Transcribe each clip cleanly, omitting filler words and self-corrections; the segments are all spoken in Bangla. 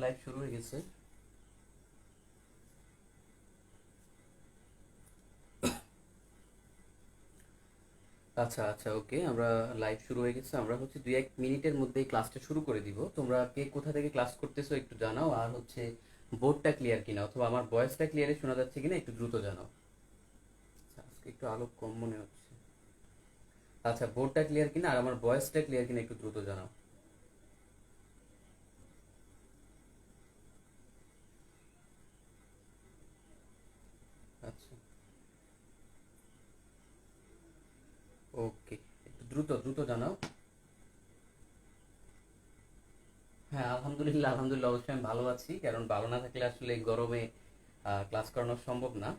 লাইভ শুরু হয়ে গেছে। আচ্ছা আচ্ছা, ওকে, আমরা লাইভ শুরু হয়ে গেছে। আমরা হচ্ছে 2-1 মিনিটের মধ্যেই ক্লাসটা শুরু করে দিব। তোমরা কে কোথা থেকে ক্লাস করতেছো একটু জানাও, আর হচ্ছে বোর্ডটা ক্লিয়ার কিনা অথবা আমার ভয়েসটা ক্লিয়ারে শোনা যাচ্ছে কিনা একটু দ্রুত জানাও। আচ্ছা, আজকে একটু আলো কম মনে হচ্ছে। আচ্ছা, বোর্ডটা ক্লিয়ার কিনা আর আমার ভয়েসটা ক্লিয়ার কিনা একটু দ্রুত জানাও। আচ্ছা, ওকে, একটু দ্রুত দ্রুত জানাও। হ্যাঁ, আলহামদুলিল্লাহ আলহামদুলিল্লাহ, অবশ্যই আমি ভালো আছি, কারণ ভালো না থাকলে আসলে এই গরমে ক্লাস করানো সম্ভব না।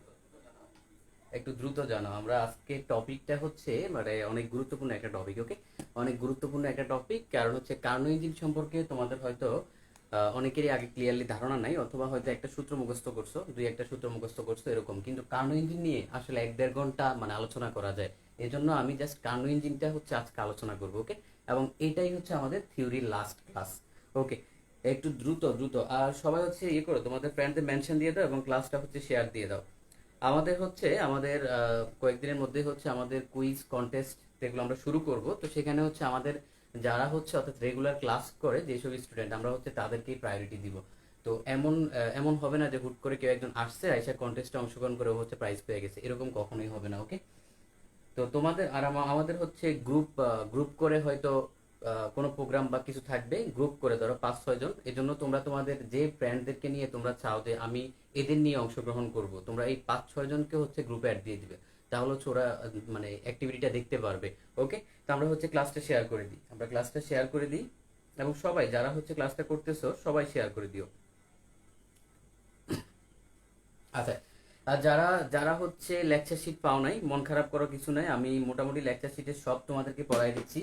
একটু দ্রুত জানাও। আমরা আজকে টপিকটা হচ্ছে মানে অনেক গুরুত্বপূর্ণ একটা টপিক, ওকে। অনেক গুরুত্বপূর্ণ একটা টপিক, কারণ হচ্ছে কার্নো ইঞ্জিন সম্পর্কে তোমাদের হয়তো অনেকেরই আগে ক্লিয়ারলি ধারণা নাই, অথবা হয়তো একটা সূত্র মুখস্থ করছো, দুই একটা সূত্র মুখস্থ করছো এরকম, কিন্তু কার্নো ইঞ্জিন নিয়ে আসলে 1-1.5 ঘন্টা মানে আলোচনা করা যায়। এজন্য আমি জাস্ট কার্নো ইঞ্জিনটা হচ্ছে আজকে আলোচনা করবো, ওকে। এবং এটাই হচ্ছে আমাদের থিওরির লাস্ট ক্লাস, ওকে। একটু দ্রুত দ্রুত, আর সবাই হচ্ছে ইয়ে করো, তোমাদের ফ্রেন্ডদের মেনশন দিয়ে দাও এবং ক্লাসটা হচ্ছে শেয়ার দিয়ে দাও। আমাদের হচ্ছে আমাদের কয়েকদিনের মধ্যে হচ্ছে আমাদের কুইজ কন্টেস্ট যেগুলো আমরা শুরু করব, তো সেখানে হচ্ছে আমাদের যারা হচ্ছে অর্থাৎ রেগুলার ক্লাস করে যেসব স্টুডেন্ট, আমরা হচ্ছে তাদেরকেই প্রায়োরিটি দিব। তো এমন হবে না যে হুট করে কেউ একজন আসছে আইসা কন্টেস্টে অংশগ্রহণ করে ও হচ্ছে প্রাইজ পেয়ে গেছে, এরকম কখনোই হবে না, ওকে। তো তোমাদের আর আমাদের হচ্ছে গ্রুপ গ্রুপ করে হয়তো কোনো প্রোগ্রাম বা কিছু থাকবে, গ্রুপ করে ধরো 5-6 জন। এজন্য তোমরা তোমাদের যে ফ্রেন্ডদেরকে নিয়ে তোমরা চাও যে আমি এদের নিয়ে অংশগ্রহণ করব, তোমরা এই 5-6 জনকে হচ্ছে গ্রুপে অ্যাড দিয়ে দিবে। তাহলে হচ্ছে ওরা মানে অ্যাক্টিভিটিটা দেখতে পারবে, ওকে। তো আমরা হচ্ছে ক্লাসটা শেয়ার করে দিই, আমরা ক্লাসটা শেয়ার করে দিই, এবং সবাই যারা হচ্ছে ক্লাসটা করতেছো সবাই শেয়ার করে দিও। আচ্ছা, আর যারা যারা হচ্ছে লেকচার শিট পাও নাই, মন খারাপ করার কিছু নাই, আমি মোটামুটি লেকচার শিটে সব তোমাদেরকে পড়াই দিচ্ছি।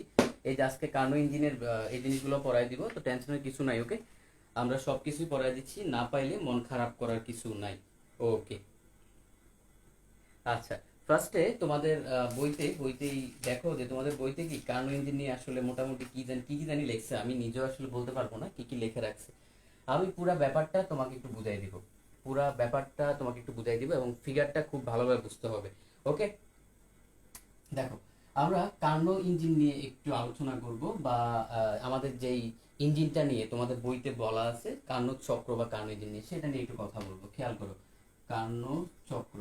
এই যে আজকে কার্নো ইঞ্জিনের এই জিনিসগুলো পড়াই দিব, তো টেনশনের কিছু নাই, ওকে। আমরা সব কিছুই পড়াই দিচ্ছি, না পাইলে মন খারাপ করার কিছু নাই, ওকে। আচ্ছা, ফার্স্টে তোমাদের বইতেই দেখো যে তোমাদের বইতে কি কার্নো ইঞ্জিন নিয়ে আসলে মোটামুটি কি কি জানি লেখছে, আমি নিজেও আসলে বলতে পারবো না কি কি লেখা রাখছে। আমি পুরা ব্যাপারটা তোমাকে একটু বুঝাই দিব, পুরা ব্যাপারটা তোমাকে একটু বুঝাই দিব, এবং ফিগারটা খুব ভালোভাবে বুঝতে হবে, ওকে। দেখো, আমরা কার্নো ইঞ্জিন নিয়ে একটু আলোচনা করব, বা আমাদের যেই ইঞ্জিনটা নিয়ে তোমাদের বইতে বলা আছে কার্নো চক্র বা কার্নো ইঞ্জিন নিয়ে, সেটা নিয়ে একটু কথা বলবো, খেয়াল করো। কার্নো চক্র,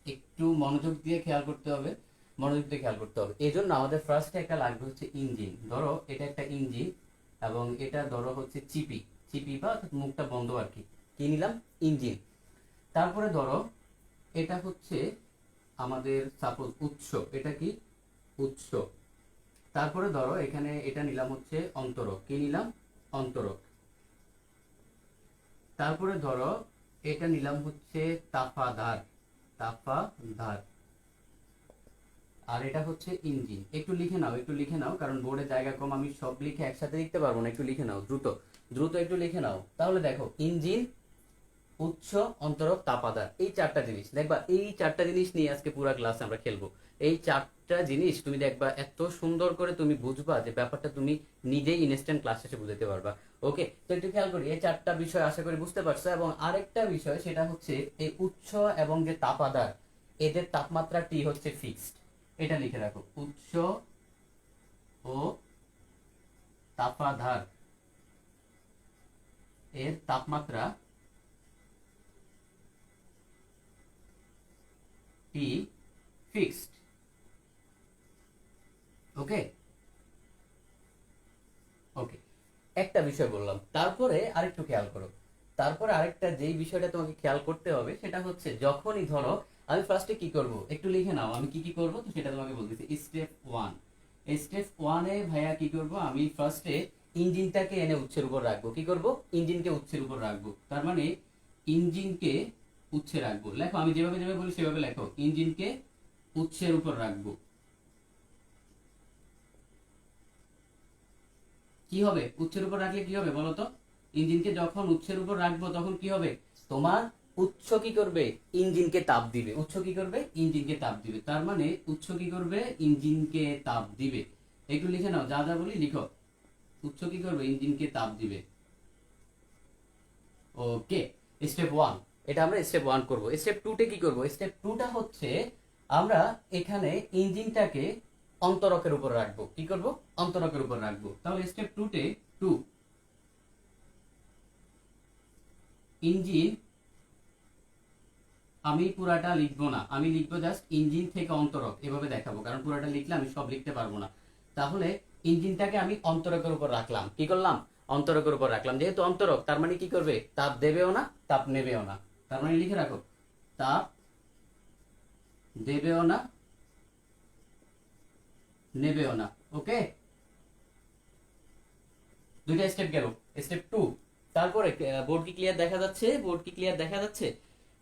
একটু মনোযোগ দিয়ে খেয়াল করতে হবে, মনোযোগ দিয়ে খেয়াল করতে হবে। এই জন্য আমাদের ফার্স্টে একটা লাগবে হচ্ছে ইঞ্জিন। ধরো এটা একটা ইঞ্জিন, এবং এটা ধরো হচ্ছে চিপি, চিপি বা অর্থাৎ মুখটা বন্ধ আর কি। কি নিলাম? ইঞ্জিন। তারপরে ধরো এটা হচ্ছে আমাদের সাপোজ উৎস, এটা কি? উৎস। তারপরে ধরো এখানে এটা নিলাম হচ্ছে অন্তরক, কি নিলাম? অন্তরক। তারপরে ধরো এটা নিলাম হচ্ছে তাফাধার, তাফাধার। আর এটা হচ্ছে ইঞ্জিন। একটু লিখে নাও, একটু লিখে নাও, কারণ বোর্ডে জায়গা কম, আমি সব লিখে একসাথে লিখতে পারবো না, একটু লিখে নাও দ্রুত দ্রুত, একটু লিখে নাও। তাহলে দেখো, ইঞ্জিন, উৎস, অন্তরক, তাপাদার, এই চারটা জিনিস দেখবা, এই চারটা জিনিস নিয়ে আজকে পুরো ক্লাস আমরা খেলবো। এই চারটা জিনিস তুমি দেখবা এত সুন্দর করে তুমি বুঝবা যে ব্যাপারটা তুমি নিজেই ইনস্ট্যান্ট ক্লাস শেষে বুঝতে পারবা, ওকে। তো একটু খেয়াল করি, এই চারটা বিষয় আশা করি বুঝতে পারছো। এবং আরেকটা বিষয় সেটা হচ্ছে এই উৎস এবং যে তাপাদার, এদের তাপমাত্রা টি হচ্ছে ফিক্সড। এটা লিখে রাখো, উৎস ও তাপাধার এর তাপমাত্রা টি ফিক্সড, ওকে। ওকে, একটা বিষয় বললাম, তারপরে আরেকটু খেয়াল করো। তারপরে আরেকটা যেই বিষয়টা তোমাকে খেয়াল করতে হবে সেটা হচ্ছে, যখনই ধরো আমি ফার্স্টে কি করব একটু লিখে নাও, আমি কি কি করব তো সেটা তোমাকে বলতেছি। স্টেপ ওয়ান, স্টেপ ওয়ানে ভাইয়া কি করব, আমি ফার্স্টে ইঞ্জিনটাকে এনে উৎসের উপর রাখবো। কি করব? ইঞ্জিনকে উৎসের উপর রাখবো, তার মানে ইঞ্জিনকে উৎসে রাখবো। লেখো, আমি যেভাবে যেভাবে বলি সেভাবে লেখো, ইঞ্জিনকে উৎসের উপর রাখবো। কি হবে উৎসের উপর রাখলে? কি হবে বলো তো? ইঞ্জিনকে যখন উৎসের উপর রাখবো তখন কি হবে? তোমার উৎস কি করবে? ইঞ্জিনকে তাপ দিবে। উৎস কি করবে? ইঞ্জিনকে তাপ দিবে। তার মানে উৎস কি করবে? ইঞ্জিনকে তাপ দিবে। একটু লিখে নাও, যা যা বলি লিখো। উৎস কি করবে, ইঞ্জিনকে তাপ দিবে। ওকে, স্টেপ 1 এটা আমরা স্টেপ 1 করব। স্টেপ 2 তে কি করব, স্টেপ 2 টা হচ্ছে আমরা এখানে ইঞ্জিনটাকে অন্তরকের উপর রাখবো। কি করব, অন্তরকের উপর রাখবো। তাহলে স্টেপ 2 তে 2 ইঞ্জিন, আমি পুরাটা লিখবো না, আমি লিখবো জাস্ট ইঞ্জিন থেকে অন্তরক, এভাবে দেখাবো, কারণ পুরাটা লিখলে আমি সব লিখতে পারবো না। তাহলে ইঞ্জিনটাকে আমি অন্তরকের উপর রাখলাম। কি করলাম, অন্তরকের উপর রাখলাম। যেহেতু অন্তরক, তার মানে কি করবে, তাপ দেবেও না তাপ নেবেও না। তার মানে লিখে রাখো, তাপ দেবেও না নেবেও না। ওকে, দুইটা স্টেপ গেল। স্টেপ 2, তারপরে বোর্ড কি ক্লিয়ার দেখা যাচ্ছে, বোর্ড কি ক্লিয়ার দেখা যাচ্ছে?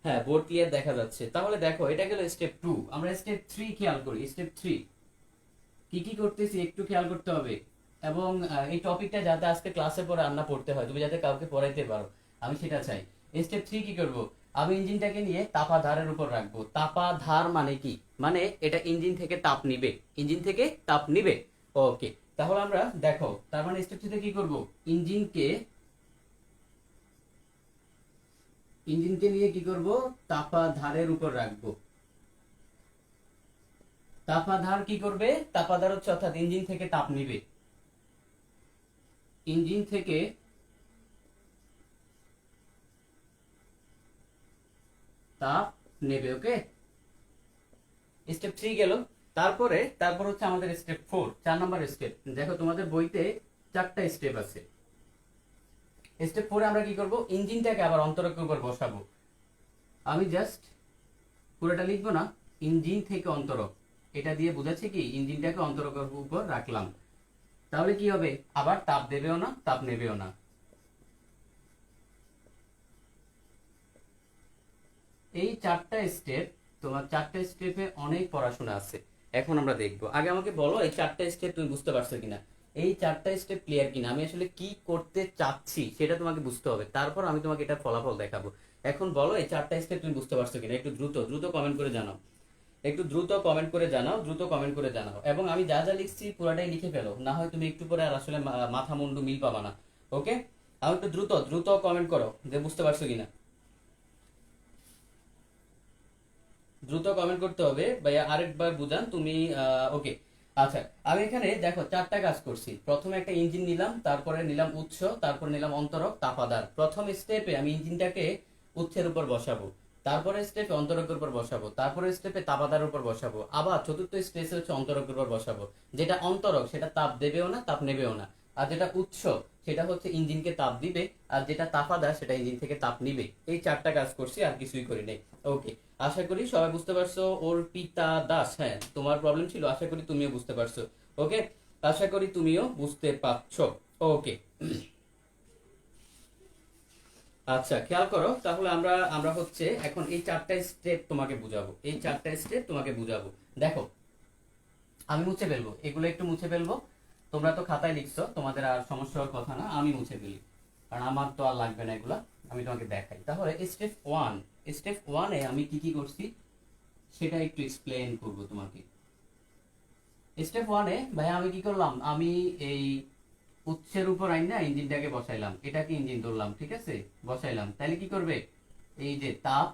হ্যাঁ, বোর্ড ক্লিয়ার দেখা যাচ্ছে। তাহলে দেখো, এটা গেল স্টেপ 2। আমরা স্টেপ 3 খেয়াল করি। স্টেপ 3 কি কি করতেছি একটু খেয়াল করতে হবে। এবং এই টপিকটা যাতে আজকে ক্লাসে পরে আর না পড়তে হয়, তুমি যাতে কাউকে পড়াইতে পারো, আমি সেটা চাই। স্টেপ 3 কি করব, আমি ইঞ্জিনটাকে নিয়ে তাপাধারের উপর রাখবো। তাপাধার মানে কি, মানে এটা ইঞ্জিন থেকে তাপ নিবে, ইঞ্জিন থেকে তাপ নিবে। ওকে, তাহলে আমরা দেখো, তার মানে স্টেপ 3 তে কি করব, ইঞ্জিনকে ইঞ্জিনকে নিয়ে কি করব, তাপাধারের উপর রাখবো। তাপাধার কি করবে, তাপাধার হচ্ছে অর্থাৎ ইঞ্জিন থেকে তাপ নিবে, ইঞ্জিন থেকে তাপ নেবে। ওকে, স্টেপ 3 গেল। তারপর হচ্ছে আমাদের স্টেপ 4, 4 নম্বর স্টেপ। দেখো তোমাদের বইতে 4টা স্টেপ আছে। স্টেপ 4 আমরা কি করব, ইঞ্জিনটাকে আবার অন্তরকের উপর বসাবো। আমি জাস্ট পুরোটা লিখবো না, ইঞ্জিন থেকে অন্তরক, এটা দিয়ে বোঝাচ্ছে কি, ইঞ্জিনটাকে অন্তরকের উপর রাখলাম। তাহলে কি হবে, আবার তাপ দেবেও না তাপ নেবেও না। এই 4টা স্টেপ, তোমার 4টা স্টেপে অনেক পড়াশোনা আছে। এখন আমরা দেখবো, আগে আমাকে বলো এই 4টা স্টেপ তুমি বুঝতে পারছো কিনা, এই 4টা স্টেপ ক্লিয়ার কিনা, আমি আসলে কি করতে চাচ্ছি সেটা তোমাকে বুঝতে হবে, তারপর আমি তোমাকে এটা ফলাফল দেখাবো। এখন বলো এই 4টা স্টেপ তুমি বুঝতে পারছো কিনা, একটু দ্রুত দ্রুত কমেন্ট করে জানাও, একটু দ্রুত কমেন্ট করে জানাও, দ্রুত কমেন্ট করে জানাও। এবং আমি যা যা লিখছি পুরাটাই লিখে ফেলো, না হয় তুমি একটু পরে আর আসলে মাথা মুন্ডু মিল পাবা না। ওকে, আমি একটু দ্রুত দ্রুত কমেন্ট করো যে বুঝতে পারছো কিনা, দ্রুত কমেন্ট করতে হবে ভাইয়া, আরেকবার বুঝান তুমি। ওকে, আচ্ছা, আমি এখানে দেখো 4টা কাজ করছি। প্রথমে একটা ইঞ্জিন নিলাম, তারপরে নিলাম উৎস, তারপরে নিলাম অন্তরক তাপাদার। প্রথম স্টেপে আমি ইঞ্জিনটাকে উৎসের উপর বসাবো, তারপরে স্টেপে অন্তরকের উপর বসাবো, তারপরে স্টেপে তাপাদার উপর বসাবো, আবার চতুর্থ স্টেপে হচ্ছে অন্তরকের উপর বসাবো। যেটা অন্তরক সেটা তাপ দেবেও না তাপ নেবেও না, আর যেটা উৎস সেটা হচ্ছে ইঞ্জিনকে তাপ দিবে, আর যেটা তাপাদার সেটা ইঞ্জিন থেকে তাপ নিবে। এই 4টা কাজ করছি, আর কিছুই করি নাই। ওকে, আশা করি সবাই বুঝতে পারছো। ওর পিতা দাস, হ্যাঁ তোমার প্রবলেম ছিল, আশা করি তুমিও বুঝতে পারছো। ওকে, আশা করি তুমিও বুঝতে পারছো। ওকে, আচ্ছা খেয়াল করো, তাহলে আমরা আমরা হচ্ছে এখন এই 4টা স্টেপ তোমাকে বুঝাবো, এই 4টা স্টেপ তোমাকে বুঝাবো। দেখো, আমি মুছে ফেলবো এগুলো, একটু মুছে ফেলবো। তোমরা তো খাতায় লিখছো, তোমাদের আর সমস্যা হওয়ার কথা না, আমি মুছে ফেলি, কারণ আমার তো আর লাগবে না এগুলা। আমি তোমাকে দেখাই। তাহলে স্টেপ 1, স্টেপ 1 এ আমি কি কি করছি সেটা একটু এক্সপ্লেইন করব তোমাকে। স্টেপ 1 এ ভাই আমি কি করলাম, আমি এই উৎসের উপর আইনা ইঞ্জিনটাকে বসাইলাম, এটাকে ইঞ্জিন ধরলাম, ঠিক আছে, বসাইলাম। তাহলে কি করবে, এই যে তাপ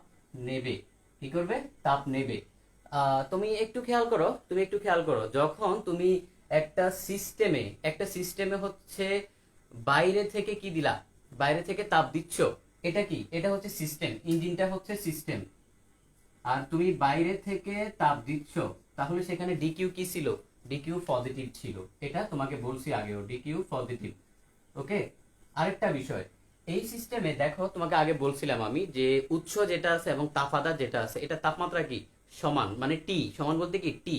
নেবে, কি করবে, তাপ নেবে। তুমি একটু খেয়াল করো, তুমি একটু খেয়াল করো, যখন তুমি একটা সিস্টেমে হচ্ছে বাইরে থেকে কি দিলা, বাইরে থেকে তাপ দিচ্ছ, এটা কি, এটা হচ্ছে সিস্টেম, ইঞ্জিনটা হচ্ছে সিস্টেম। আর তুমি বাইরে থেকে তাপ দিচ্ছ, তাহলে সেখানে ডিকিউ কি ছিল, ডিকিউ পজিটিভ ছিল, এটা তোমাকে বলছি আগেও, ডিকিউ পজিটিভ। ওকে, আরেকটা বিষয়, এই সিস্টেমে দেখো তোমাকে আগে বলছিলাম আমি যে উৎস যেটা আছে এবং তাপাদার যেটা আছে, এটা তাপমাত্রা কি সমান, মানে টি সমান বলতে কি টি।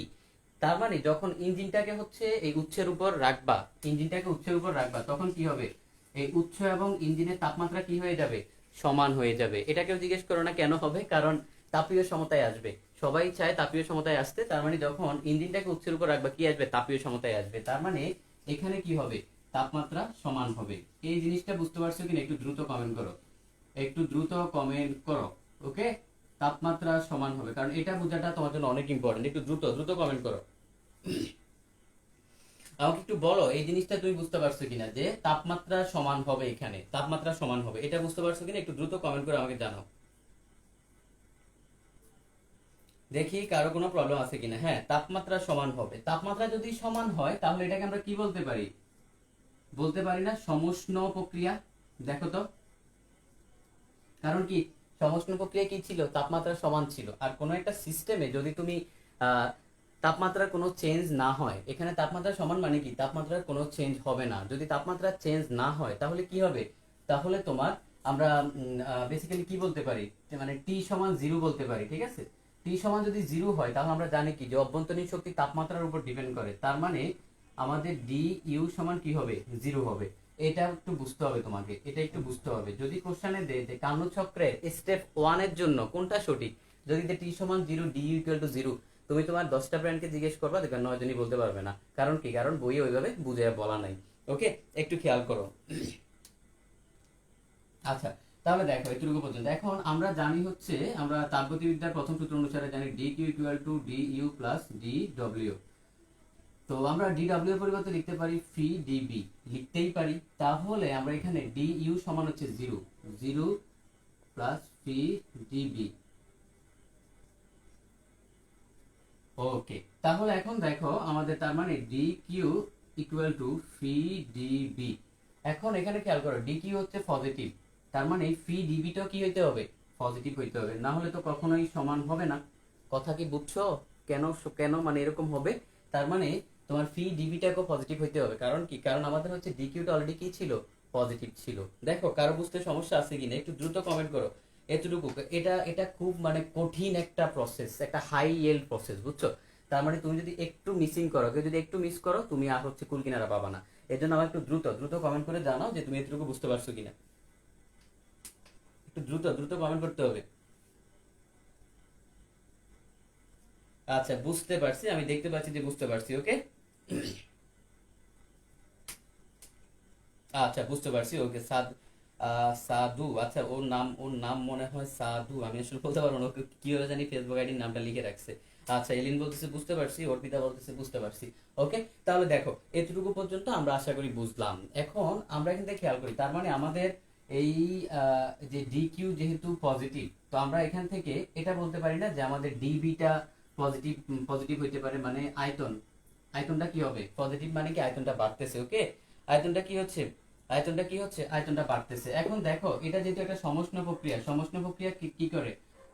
তার মানে যখন ইঞ্জিনটাকে হচ্ছে এই উৎসের উপর রাখবা, ইঞ্জিনটাকে উৎসের উপর রাখবা, তখন কি হবে, এই উৎস এবং ইঞ্জিনের তাপমাত্রা কি হয়ে যাবে, সমান হয়ে যাবে। এটাকেও জিজ্ঞেস করো না কেন হবে, কারণ তাপীয় সমতায় আসবে, সবাই চায় তাপীয় সমতায় আসতে। তার মানে যখন ইঞ্জিনটাকে উৎসের উপর রাখবা, কি আসবে, তাপীয় সমতায় আসবে। তার মানে এখানে কি হবে, তাপমাত্রা সমান হবে। এই জিনিসটা বুঝতে পারছো কিনা, একটু দ্রুত কমেন্ট করো, একটু দ্রুত কমেন্ট করো। ওকে, তাপমাত্রা সমান হবে, কারণ এটা বোঝাটা তোমার জন্য অনেক ইম্পর্টেন্ট। একটু দ্রুত দ্রুত কমেন্ট করো। আমাকে একটু বলো এই জিনিসটা তুমি বুঝতে পারছো কিনা, যে তাপমাত্রা সমান হবে, এখানে তাপমাত্রা সমান হবে, এটা বুঝতে পারছো কিনা একটু দ্রুত কমেন্ট করে আমাকে জানাও, দেখি কারো কোনো প্রবলেম আছে কিনা। হ্যাঁ, তাপমাত্রা সমান হবে। তাপমাত্রা যদি সমান হয় তাহলে এটাকে আমরা কি বলতে পারি? বলতে পারি না সমুষ্ণ প্রক্রিয়া? দেখো তো, কারণ কি সমুষ্ণ প্রক্রিয়া কি ছিল? তাপমাত্রা সমান ছিল। আর কোনো একটা সিস্টেমে যদি তুমি আহ, তাপমাত্রার কোনো চেঞ্জ না হয়, এখানে তাপমাত্রা সমান মানে কি তাপমাত্রার কোনো চেঞ্জ হবে না। যদি তাপমাত্রা চেঞ্জ না হয় তাহলে কি হবে? তাহলে তোমার আমরা বেসিক্যালি কি বলতে পারি, যে মানে টি সমান জিরো বলতে পারি, ঠিক আছে? টি সমান যদি জিরো হয় তাহলে আমরা জানি কি যে অভ্যন্তরীণ শক্তি তাপমাত্রার উপর ডিপেন্ড করে, তার মানে আমাদের ডি ইউ সমান কি হবে? জিরো হবে। এটা একটু বুঝতে হবে তোমাকে, এটা একটু বুঝতে হবে। যদি কোশ্চেনে দেয় যে কার্নো চক্রের স্টেপ 1 এর জন্য কোনটা সঠিক, যদি টি সমান zero D equal to zero, তুমি তোমার 10টা ফ্রেন্ডকে জিজ্ঞেস করবা, দেখবে 9 জনই বলতে পারবে না। কারণ কি? কারণ বইয়ে ওইভাবে বুঝে বলা নাই। ওকে, একটু খেয়াল করো। আচ্ছা, তাহলে দেখো এটুকু পর্যন্ত। এখন আমরা জানি হচ্ছে, আমরা তাপগতিবিদ্যার প্রথম সূত্র অনুসারে জানি D Q equal to D U plus D W. তো আমরা ডি ডাব্লিউ এর পরিবর্তে লিখতে পারি ফি ডিবি, লিখতেই পারি। তাহলে আমরা এখানে ডি ইউ সমান হচ্ছে zero, zero plus P DB. Okay, তাহলে এখন দেখো আমাদের, তার মানে D Q equal to fee DB. এখন এখানে খেয়াল করো ডি কিউ হচ্ছে পজিটিভ, তার মানে ফি ডিবিটাও কি হইতে হবে? পজিটিভ হইতে হবে, না হলে তো কখনোই সমান হবে না। কথা কি বুঝছো? কেন কেন মানে এরকম হবে? তার মানে তোমার ফি ডিবিটাকেও পজিটিভ হইতে হবে। কারণ কি? কারণ আমাদের হচ্ছে ডি কিউটা অলরেডি কি ছিল? পজিটিভ ছিল। দেখো কারো বুঝতে সমস্যা আছে কিনা একটু দ্রুত কমেন্ট করো। এতটুকু, এটা এটা খুব মানে কঠিন একটা প্রসেস, একটা হাই ইয়েল্ড প্রসেস, বুঝছো? তার মানে তুমি যদি একটু মিসিং করো, কেউ যদি একটু মিস করো, তুমি আর হচ্ছে কুল কিনারা পাবা না। এর জন্য আমার একটু দ্রুত দ্রুত কমেন্ট করে জানাও যে তুমি এতটুকু বুঝতে পারছো কিনা। একটু দ্রুত দ্রুত কমেন্ট করতে হবে। আচ্ছা, বুঝতে পারছি, আমি দেখতে পাচ্ছি যে বুঝতে পারছি। ওকে, আচ্ছা বুঝতে পারছি। ওকে, সাধু, আচ্ছা ওর নাম মনে হয় সাধু, আমি আসলে বলতে পারবো না ওকে কিভাবে জানি ফেসবুক আইডির নামটা লিখে রাখছে। আচ্ছা, এলিন বলতেছে বুঝতে পারছি, অর্পিতা বলতেছে বুঝতে পারছি। ওকে, তাহলে দেখো এতটুকু পর্যন্ত আমরা আশা করি বুঝলাম। এখন আমরা এখান থেকে খেয়াল করি, তার মানে আমাদের এই যে ডি কিউ যেহেতু পজিটিভ, তো আমরা এখান থেকে এটা বলতে পারি না যে আমাদের ডিবিটা পজিটিভ, পজিটিভ হইতে পারে, মানে আয়তনটা কি হবে? পজিটিভ মানে কি আয়তনটা বাড়তেছে। ওকে, আয়তনটা কি হচ্ছে? আয়তনটা বাড়তেছে। এখন দেখো এটা যেহেতু একটা সমষ্ণ প্রক্রিয়া, সমষ্ণ প্রক্রিয়া কি কি করে?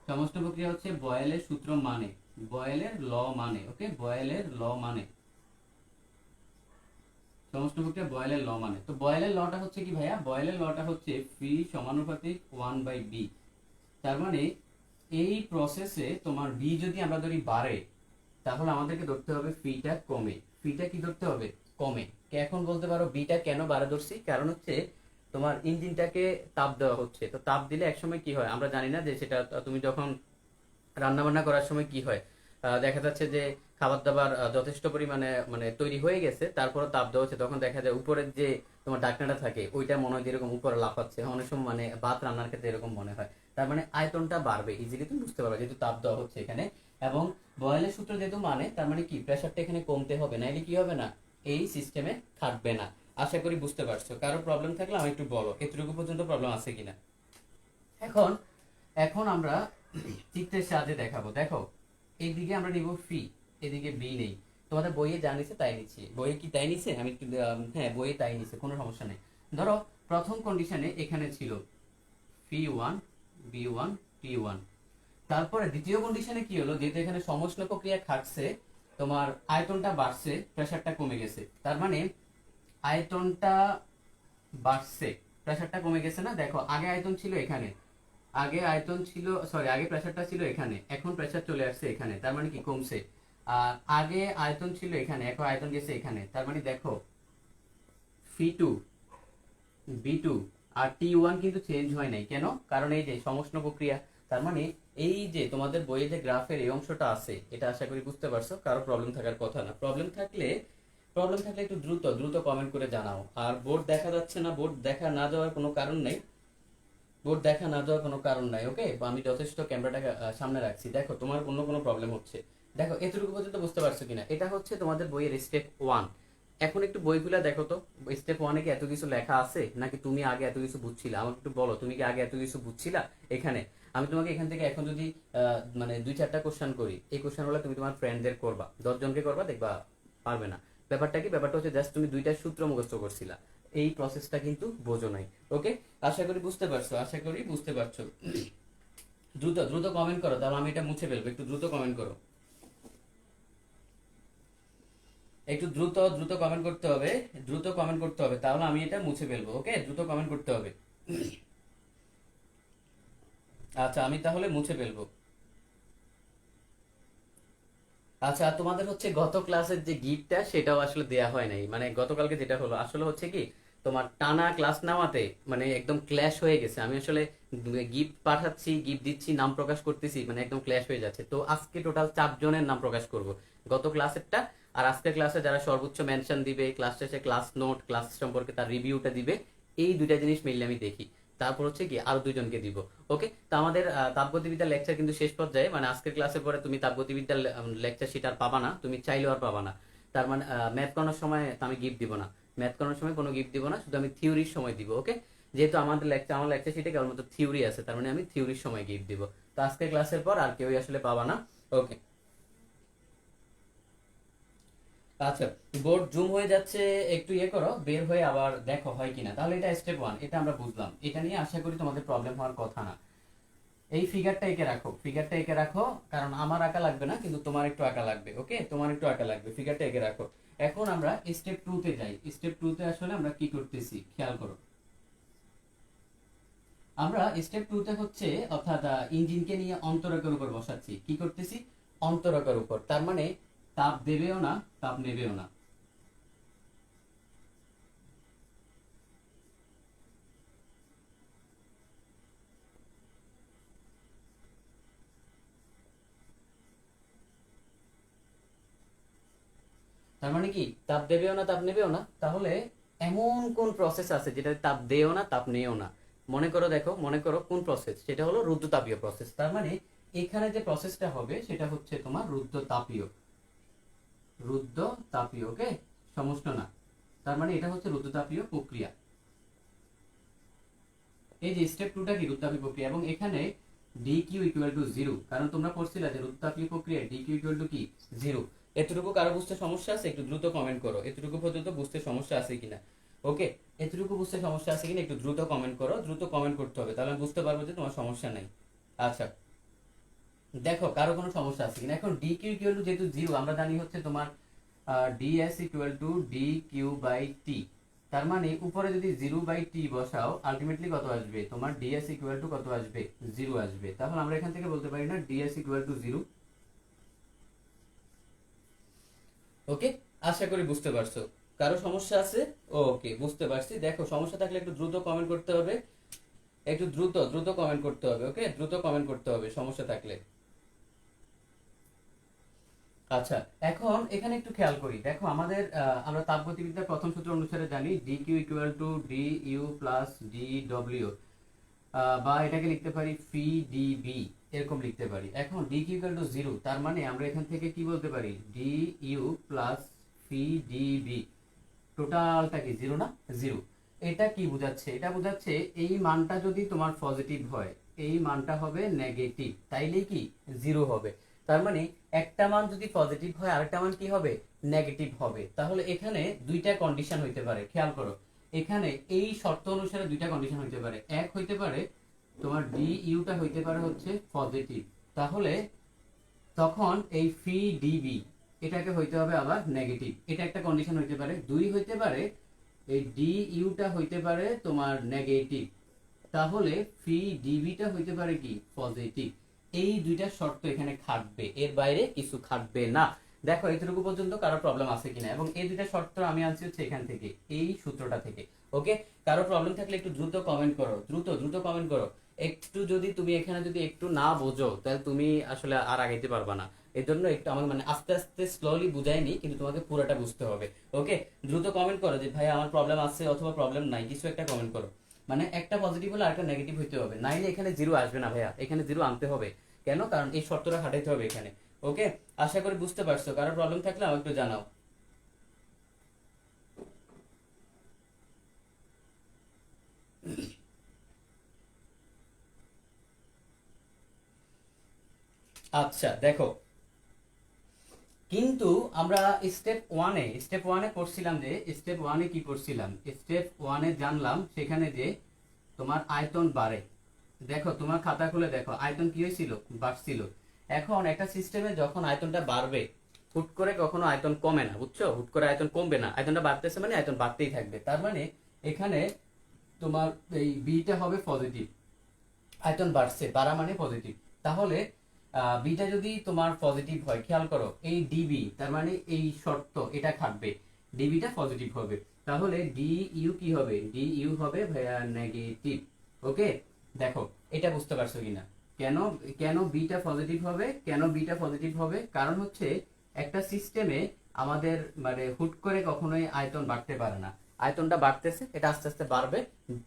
সমষ্ণ প্রক্রিয়া হচ্ছে বয়েলের সূত্র মানে, বয়েলের ল মানে, ওকে, বয়েলের ল মানে, সমষ্ণ প্রক্রিয়া বয়েলের ল মানে। তো বয়েলের লটা হচ্ছে কি ভাইয়া? বয়েলের লটা হচ্ছে ফি সমানুপাতিক 1/b। তার মানে এই প্রসেসে তোমার বি যদি আমরা ধরি বাড়ে, তাহলে আমাদেরকে ধরতে হবে ফিটা কমে। ফিটা কি ধরতে হবে? কমে। এখন বলতে পারো বিটা কেন বাড়া ধরছি? কারণ হচ্ছে তোমার ইঞ্জিনটাকে তাপ দেওয়া হচ্ছে। তো তাপ দিলে একসময় কি হয় আমরা জানি না, যে সেটা তুমি যখন রান্না বান্না করার সময় কি হয়, দেখা যাচ্ছে যে খাবার দাবার যথেষ্ট পরিমাণে মানে তৈরি হয়ে গেছে, তারপরে তাপ দেওয়া হচ্ছে, তখন দেখা যায় উপরের যে তোমার ঢাকনাটা থাকে ওইটা মনে হয় যেরকম উপরে লাফাচ্ছে, অনেক সময় মানে ভাত রান্নার ক্ষেত্রে এরকম মনে হয়। তার মানে আয়তনটা বাড়বে, ইজিলি তুমি বুঝতে পারবে যেহেতু তাপ দেওয়া হচ্ছে এখানে। এবং বয়েলের সূত্র যেহেতু মানে, তার মানে কি প্রেসারটা এখানে কমতে হবে, নাইলে কি হবে না, এই সিস্টেমে খাটবে না। আশা করি বুঝতে পারছো। কারো প্রবলেম থাকলে আমি একটু বলো এতটুকু পর্যন্ত প্রবলেম আছে কিনা। এখন এখন আমরা চিত্রের সাহায্যে দেখাবো। দেখো এইদিকে আমরা নিব ফি, এদিকে বি নেই। তোমাদের বইয়ে যা নিছে তাই নিচ্ছি। বইয়ে কি তাই নিছে? আমি একটু হ্যাঁ, বইয়ে তাই নিছে, কোনো সমস্যা নেই। ধরো প্রথম কন্ডিশনে এখানে ছিল phi one, B one, T one. তারপরে দ্বিতীয় কন্ডিশনে কি হলো? যেহেতু এখানে সমষ্ণ প্রক্রিয়া খাটছে, তোমার আয়তনটা বাড়ছে, প্রেসারটা কমে গেছে। তার মানে আয়তনটা বাড়ছে, প্রেসারটা কমে গেছে না? দেখো আগে আয়তন ছিল এখানে, আগে আয়তন ছিল, সরি আগে প্রেসারটা ছিল এখানে, এখন প্রেসার চলে আসছে এখানে, তার মানে কি কমছে। আর আগে আয়তন ছিল এখানে, এখন আয়তন গেছে এখানে, তার মানে দেখো ফি টু, বি টু আর টি ওয়ান কিন্তু চেঞ্জ হয় নাই। কেন? কারণ এই যে সমষ্ণ প্রক্রিয়া। তার মানে এই যে তোমাদের বইয়ে যে গ্রাফের এই অংশটা আছে, এটা আশা করি বুঝতে পারছো। কারো প্রবলেম থাকার কথা না। প্রবলেম থাকলে একটু দ্রুত দ্রুত কমেন্ট করে জানাও। আর বোর্ড দেখা যাচ্ছে না, বোর্ড দেখা না যাওয়ার কোনো কারণ নেই, বোর্ড দেখা না যাওয়ার কোনো কারণ নাই। ওকে, আমি যথেষ্ট ক্যামেরাটাকে সামনে রাখছি। দেখো তোমার অন্য কোনো প্রবলেম হচ্ছে, দেখো এতটুকু পর্যন্ত বুঝতে পারছো কিনা। এটা হচ্ছে তোমাদের বইয়ের স্টেপ 1। এখন একটু বই খুলে দেখো তো, স্টেপ ওয়ানে কি এত কিছু লেখা আছে, নাকি তুমি আগে এত কিছু বুঝছিলা? আমাকে একটু বলো, তুমি কি আগে এত কিছু বুঝছিলা? এখানে আমি তোমাকে এখান থেকে এখন যদি মানে 2-4টা কোশ্চেন করি, এই কোশ্চেন গুলো তুমি তোমার ফ্রেন্ডদের করবা, 10 জনকে করবা, দেখবা পারবে না। ব্যাপারটা কি? ব্যাপারটা হচ্ছে জাস্ট তুমি 2টা সূত্র মুখস্থ করছিলা, এই প্রসেসটা কিন্তু বোঝো নাই। ওকে, আশা করি বুঝতে পারছো, আশা করি বুঝতে পারছো। দ্রুত দ্রুত কমেন্ট করো, তাহলে আমি এটা মুছে ফেলবো। একটু দ্রুত কমেন্ট করো, একটু দ্রুত দ্রুত কমেন্ট করতে হবে, দ্রুত কমেন্ট করতে হবে, তাহলে আমি এটা মুছে ফেলবো। ওকে, দ্রুত কমেন্ট করতে হবে। আচ্ছা, আমি তাহলে মুছে ফেলবো। আচ্ছা, তোমাদের হচ্ছে গত ক্লাসের যে গিফটটা সেটাও আসলে দেয়া হয় নাই, মানে গতকালকে যেটা হলো আসলে হচ্ছে কি, তোমার টানা ক্লাস নেওয়াতে মানে একদম ক্ল্যাশ হয়ে গেছে। আমি আসলে গিফট পাঠাচ্ছি, গিফট দিচ্ছি, নাম প্রকাশ করতেছি, মানে একদম ক্ল্যাশ হয়ে যাচ্ছে। তো আজকে টোটাল 4 জনের নাম প্রকাশ করব, গত ক্লাসেরটা আর আজকের ক্লাসে যারা সর্বোচ্চ মেনশন দিবে, ক্লাস শেষে ক্লাস নোট, ক্লাস সম্পর্কে তার রিভিউটা দিবে, এই 2টা জিনিস মিললে আমি দেখি। তারপর হচ্ছে কি আরো 2জনকে দিব। ওকে, তো আমাদের তাপগতিবিদ্যার লেকচার কিন্তু শেষ পর্যায়ে, মানে আজকের ক্লাসের পরে তুমি তাপগতিবিদ্যার লেকচার শিট আর পাবা না, তুমি চাইলেও আর পাবা না। তার মানে ম্যাথ করানোর সময় তো আমি গিফট দিব না, ম্যাথ করানোর সময় কোনো গিফট দিব না, শুধু আমি থিওরির সময় দিব। ওকে, যেহেতু আমার লেকচার শিটে কেবলমাত্র থিওরি আছে, তার মানে আমি থিওরির সময় গিফট দিব। তো আজকের ক্লাসের পর আর কেউই আসলে পাবা না। ওকে, আচ্ছা, বোর্ড জুম হয়ে যাচ্ছে, একটু ইয়ে করো, বের হয়ে আবার দেখো হয় কিনা। তাহলে এটা স্টেপ ওয়ান, এটা আমরা বুঝলাম, এটা নিয়ে আশা করি তোমাদের প্রবলেম হওয়ার কথা না। এই ফিগারটা এঁকে রাখো, ফিগারটা এঁকে রাখো, কারণ আমার আঁকা লাগবে না, কিন্তু তোমার একটু আঁকা লাগবে। ওকে, তোমার একটু আঁকা লাগবে, ফিগারটা এঁকে রাখো। এখন আমরা স্টেপ টু তে যাই। স্টেপ টু তে আসলে আমরা কি করতেছি খেয়াল করো। আমরা স্টেপ টু তে হচ্ছে অর্থাৎ ইঞ্জিনকে নিয়ে অন্তরকের উপর বসাচ্ছি। কি করতেছি? অন্তরকের উপর, তার মানে তাপ দেবেও না, তাপ নেবেও না। তার মানে কি তাপ দেবেও না, তাপ নেবেও না? তাহলে এমন কোন প্রসেস আছে যেটা তাপ দেও না, তাপ নেও না? মনে করো, দেখো মনে করো কোন প্রসেস, সেটা হলো রুদ্রতাপীয় প্রসেস। তার মানে এখানে যে প্রসেসটা হবে সেটা হচ্ছে তোমার রুদ্রতাপীয়, রুদ্রতাপীয়। ওকে, সমস্যা না। তার মানে এটা হচ্ছে রুদ্রতাপীয় প্রক্রিয়া। এই যে স্টেপ টুটা কি রুদ্রতাপীয় প্রক্রিয়া, এবং এখানে D Q equal to zero, কারণ তোমরা পড়ছিলে যে রুদ্রতাপীয় প্রক্রিয়া ডি কিউ ইকুয়াল টু কি জিরো। এতটুকু কারো বুঝতে সমস্যা আছে? একটু দ্রুত কমেন্ট করো, এতটুকু পর্যন্ত বুঝতে সমস্যা আছে কিনা। ওকে, এতটুকু বুঝতে সমস্যা আছে কিনা একটু দ্রুত কমেন্ট করো, দ্রুত কমেন্ট করতে হবে, তাহলে আমি বুঝতে পারবো যে তোমার সমস্যা নাই। আচ্ছা, দেখো কারো কোনো সমস্যা আছে কিনা। এখন ডি কিউ ইকুয়াল টু যেহেতু জিরো, আমরা জানি হচ্ছে তোমার DS equal to D Q by T. তার মানে উপরে যদি 0/t বসাও, আলটিমেটলি কত আসবে? তোমার ডিএস ইকুয়াল টু কত আসবে? জিরো আসবে। তাহলে আমরা এখান থেকে বলতে পারি না ডিএস ইকুয়াল টু জিরো। ওকে, আশা করি বুঝতে পারছো। কারো সমস্যা আছে? ওকে, বুঝতে পারছি। দেখো সমস্যা থাকলে একটু দ্রুত কমেন্ট করতে হবে, একটু দ্রুত দ্রুত কমেন্ট করতে হবে। ওকে, দ্রুত কমেন্ট করতে হবে সমস্যা থাকলে। আচ্ছা, এখন এখানে একটু খেয়াল করি। দেখো আমাদের আমরা তাপগতিবিদ্যার প্রথম সূত্র অনুসারে জানি D Q equal to D U plus D W, বা এটাকে লিখতে পারি ফি ডি বি, এরকম লিখতে পারি। এখন D Q equal to zero, তার মানে আমরা এখান থেকে কি বলতে পারি? D U plus P D V, টোটালটা কি জিরো না? জিরো। এটা কি বোঝাচ্ছে? এটা বোঝাচ্ছে এই মানটা যদি তোমার পজিটিভ হয়, এই মানটা হবে নেগেটিভ, তাইলে কি জিরো হবে। তার মানে একটা মান যদি পজিটিভ হয়, আরেকটা মান কি হবে? নেগেটিভ হবে। তাহলে এখানে 2টা কন্ডিশন হইতে পারে, খেয়াল করো। এখানে এই শর্ত অনুসারে 2টা কন্ডিশন হইতে পারে। এক হইতে পারে তোমার ডি ইউটা হইতে পারে হচ্ছে পজিটিভ, তাহলে তখন এই ফি ডিবি এটাকে হইতে হবে আবার নেগেটিভ, এটা একটা কন্ডিশন হইতে পারে। দুই হইতে পারে এই ডি ইউটা হইতে পারে তোমার নেগেটিভ, তাহলে ফি ডিবিটা হইতে পারে কি পজিটিভ। এই 2টা শর্ত এখানে খাটবে, এর বাইরে কিছু খাটবে না। দেখো এতটুকু পর্যন্ত কারো প্রবলেম আছে কিনা, এবং এই 2টা শর্ত আমি আনছি হচ্ছে এখান থেকে, এই সূত্রটা থেকে। ওকে, কারো প্রবলেম থাকলে একটু দ্রুত কমেন্ট করো, দ্রুত দ্রুত কমেন্ট করো। একটু যদি তুমি এখানে যদি একটু না বোঝো, তাহলে তুমি আসলে আর আগাইতে পারবা না। এই জন্য একটু আমাকে মানে আস্তে আস্তে স্লোলি বুঝাইনি, কিন্তু তোমাকে পুরোটা বুঝতে হবে। ওকে, দ্রুত কমেন্ট করো যে ভাই আমার প্রবলেম আছে অথবা প্রবলেম নাই, কিছু একটা কমেন্ট করো। মানে একটা পজিটিভ হলে আরেকটা নেগেটিভ হইতে হবে, নাইলে এখানে জিরো আসবে না ভাইয়া, এখানে জিরো আনতে হবে। কেন? কারণ এই শর্তটা খাটাইতে হবে এখানে। ওকে, আশা করি বুঝতে পারছো। কারো প্রবলেম থাকলে আমাকে একটু জানাও। আচ্ছা দেখো, কিন্তু আমরা স্টেপ ওয়ানে পড়ছিলাম যে, স্টেপ ওয়ানে কি করছিলাম, স্টেপ ওয়ানে জানলাম সেখানে যে তোমার আয়তন বাড়ে। দেখো তোমার খাতা খুলে দেখো, আয়তন কি হয়েছিল, বাড়ছিল। এখন একটা সিস্টেমে যখন আয়তনটা বাড়বে, হুট করে কখনো আয়তন কমে না, বুঝছো? হুট করে আয়তন কমবে না, আয়তনটা বাড়তেছে মানে আয়তন বাড়তেই থাকবে। তার মানে এখানে তোমার এই বিটা হবে পজিটিভ, আয়তন বাড়ছে, বাড়া মানে পজিটিভ। তাহলে বিটা যদি তোমার পজিটিভ হয়, খেয়াল করো এই ডিবি, তার মানে এই শর্ত এটা খাটবে, ডিবিটা পজিটিভ হবে। তাহলে ডি ইউ কি হবে, ডি ইউ হবে ভাইয়া নেগেটিভ। ওকে, দেখো এটা বুঝতে পারছো কিনা, কেন কেন বিটা পজিটিভ হবে, কেন বিটা পজিটিভ হবে? কারণ হচ্ছে একটা সিস্টেমে আমাদের মানে হুট করে কখনোই আয়তন বাড়তে পারে না, আয়তনটা বাড়তেছে, এটা আস্তে আস্তে বাড়বে,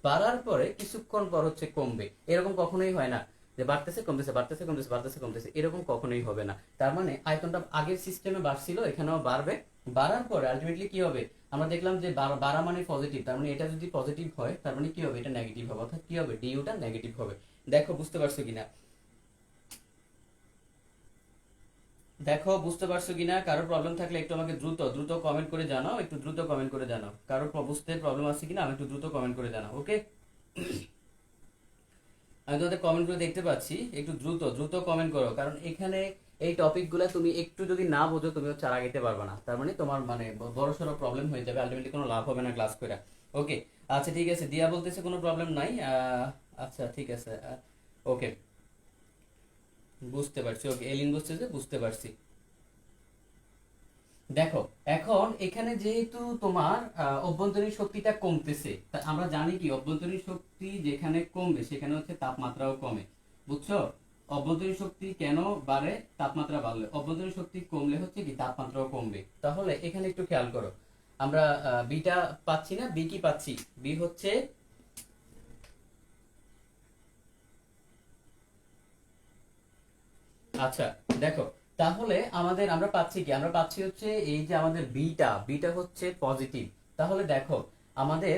বাড়ার পরে কিছুক্ষণ পর হচ্ছে কমবে, এরকম কখনোই হয় না যে বাড়তেছে কমতেছে বাড়তেছে কমতেছে বাড়তেছে কমতেছে, এরকম কখনোই হবে না। তার মানে আয়তনটা আগের সিস্টেমে বাড়ছিল, এখানেও বাড়বে, বাড়ার পরে আলটিমেটলি কি হবে, আমরা দেখলাম যে বাড়া মানে পজিটিভ, তার মানে এটা যদি পজিটিভ হয় তার মানে কি হবে, এটা নেগেটিভ হবে, অর্থাৎ কি হবে, ডিউটা নেগেটিভ হবে। দেখো বুঝতে পারছো কিনা, দেখো বুঝতে পারছো কিনা? কারোর প্রবলেম থাকলে একটু আমাকে দ্রুত দ্রুত কমেন্ট করে জানাও, একটু দ্রুত কমেন্ট করে জানাও, কারোর বুঝতে প্রবলেম আছে কিনা আমি একটু দ্রুত কমেন্ট করে জানাও। ওকে, আমি তোমাদের কমেন্ট গুলো দেখতে পাচ্ছি, একটু দ্রুত দ্রুত কমেন্ট করো, কারণ এখানে এই টপিক গুলা তুমি একটু যদি না বোঝো তুমি হচ্ছে আর আগাইতে পারবে না, তার মানে তোমার মানে বড় সড়ো প্রবলেম হয়ে যাবে, আলটিমেটলি কোনো লাভ হবে না ক্লাস করে। ওকে, আচ্ছা ঠিক আছে, দিয়া বলতেছে কোনো প্রবলেম নাই। আচ্ছা ঠিক আছে, ওকে, বুঝতে পারছি। ওকে, এলিন বুঝতেছে, বুঝতে পারছি। দেখো এখন এখানে যেহেতু তোমার অভ্যন্তরীণ শক্তিটা কমতেছে, তা আমরা জানি কি অভ্যন্তরীণ শক্তি যেখানে কমবে সেখানে হচ্ছে তাপমাত্রাও কমে, বুঝছো? অভ্যন্তরীণ শক্তি কেন বাড়ে, তাপমাত্রা বাড়লে, অভ্যন্তরীণ শক্তি কমলে হচ্ছে কি তাপমাত্রাও কমবে। তাহলে এখানে একটু খেয়াল করো, আমরা বিটা পাচ্ছি না, বি কি পাচ্ছি, বি হচ্ছে, আচ্ছা দেখো, তাহলে আমাদের আমরা পাচ্ছি কি, আমরা পাচ্ছি হচ্ছে এই যে আমাদের বিটা, বিটা হচ্ছে পজিটিভ। তাহলে দেখো আমাদের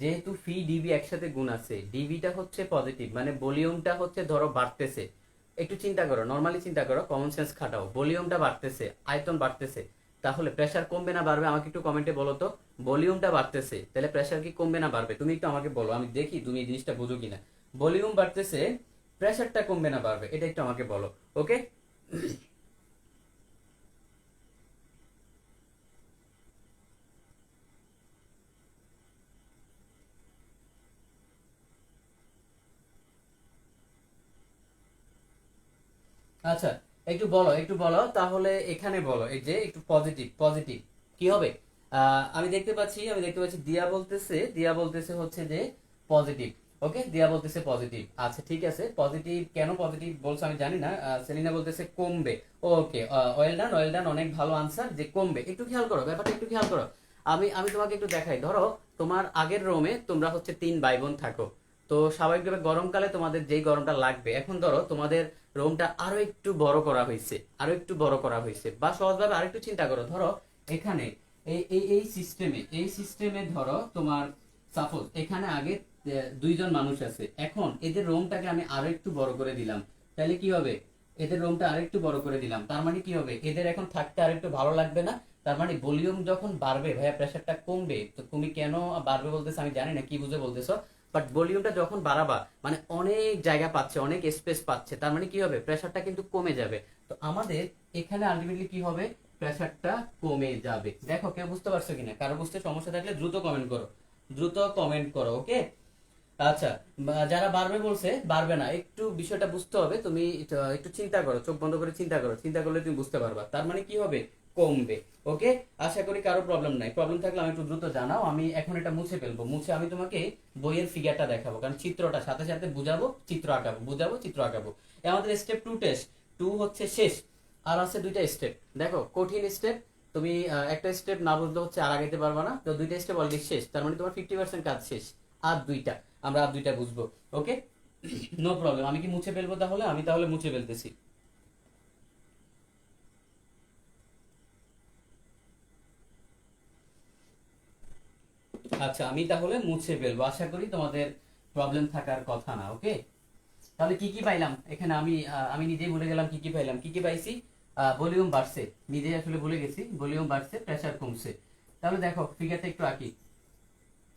যেহেতু ফি ডিবি একসাথে গুণ আছে, ডিবিটা হচ্ছে পজিটিভ মানে ভলিউমটা হচ্ছে ধরো বাড়তেছে। একটু চিন্তা করো, নর্মালি চিন্তা করো, কমন সেন্স খাটাও, ভলিউমটা বাড়তেছে, আয়তন বাড়তেছে, তাহলে প্রেসার কমবে না বাড়বে? আমাকে একটু কমেন্টে বলো তো, ভলিউমটা বাড়তেছে তাহলে প্রেসার কি কমবে না বাড়বে? তুমি একটু আমাকে বলো, আমি দেখি তুমি এই জিনিসটা বুঝো কিনা। ভলিউম বাড়তেছে, প্রেসারটা কমবে না বাড়বে, এটা একটু আমাকে বলো। ওকে, আচ্ছা একটু বলো, একটু বলো তাহলে, এখানে বলো এই যে একটু পজিটিভ, পজিটিভ কি হবে? আমি দেখতে পাচ্ছি দিয়া বলতেছে হচ্ছে যে পজিটিভ। ওকে, দিয়া বলতেছে পজিটিভ, আচ্ছা ঠিক আছে, পজিটিভ কেন পজিটিভ বলছো আমি জানি না। সেলিনা বলতেছে কমবে। ওকে, ওয়েল ডান, ওয়েল ডান, অনেক ভালো আনসার, যে কমবে। একটু খেয়াল করো ব্যাপারটা, একটু খেয়াল করো। আমি আমি তোমাকে একটু দেখাই, ধরো তোমার আগের রোমে তোমরা হচ্ছে 3 ভাই বোন থাকো, তো স্বাভাবিকভাবে গরমকালে তোমাদের যেই গরমটা লাগবে, এখন ধরো তোমাদের রুমটা আরো একটু বড় করা হয়েছে, আরো একটু বড় করা হয়েছে, বা সহজভাবে আরেকটু চিন্তা করো, ধরো এখানে এই সিস্টেমে ধরো তোমার সাপোজ এখানে আগে 2 জন মানুষ আছে, এখন এদের রুমটাকে আমি আরো একটু বড় করে দিলাম, তাহলে কি হবে, এদের রুমটা আরেকটু বড় করে দিলাম, তার মানে কি হবে, এদের এখন থাকতে আরেকটু ভালো লাগবে না? তার মানে ভলিউম যখন বাড়বে ভাইয়া প্রেসারটা কমবে। তো তুমি কেন বাড়বে বলতেছো আমি জানি না কি বুঝে বলতেছো, বাট ভলিউমটা যখন বাড়াবা মানে অনেক জায়গা পাচ্ছে, অনেক স্পেস পাচ্ছে, তার মানে কি হবে, প্রেসারটা কিন্তু কমে যাবে। তো আমাদের এখানে আলটিমেটলি কি হবে, প্রেসারটা কমে যাবে। দেখো কেউ বুঝতে পারছো কিনা, কারো বুঝতে সমস্যা থাকলে দ্রুত কমেন্ট করো, দ্রুত কমেন্ট করো। ওকে, আচ্ছা, যারা বাড়বে বলছে, বাড়বে না, একটু বিষয়টা বুঝতে হবে, তুমি একটু চিন্তা করো, চোখ বন্ধ করে চিন্তা করো, চিন্তা করলে তুমি বুঝতে পারবা, তার মানে কি হবে, কমবে। ওকে, আশা করি কারো প্রবলেম নাই, প্রবলেম থাকলে আমি একটু দ্রুত জানাও, আমি এখন এটা মুছে ফেলবো, মুছে আমি তোমাকে বইয়ের ফিগারটা দেখাবো, কারণ চিত্রটা সাথে সাথে বুঝাবো, চিত্র আঁকাবো, বুঝাবো, চিত্র আঁকাবো। এ আমাদের স্টেপ 2 টেস্ট, 2 হচ্ছে শেষ, আর আছে 2টা স্টেপ। দেখো কঠিন স্টেপ, তুমি একটা স্টেপ না বুঝলে হচ্ছে আর আগাইতে পারবা না, তো 2টা স্টেপ অলরেডি শেষ, তার মানে তোমার 50% কাজ শেষ, আর 2টা, আমরা আর 2টা বুঝবো। ওকে, নো প্রবলেম, আমি কি মুছে ফেলবো তাহলে? আমি তাহলে মুছে ফেলতেছি। আচ্ছা আমি তাহলে মুছে ফেলবো, আশা করি তোমাদের প্রবলেম থাকার কথা না। ওকে, তাহলে কি কি পাইলাম এখানে? আমি নিজেই ভুলে গেলাম কি কি পাইলাম। কি কি পাইছি? ভলিউম বাড়ছে, নিজেই আসলে ভুলে গেছি। ভলিউম বাড়ছে, প্রেসার কমছে। তাহলে দেখো ফিগারটা একটু আঁকি,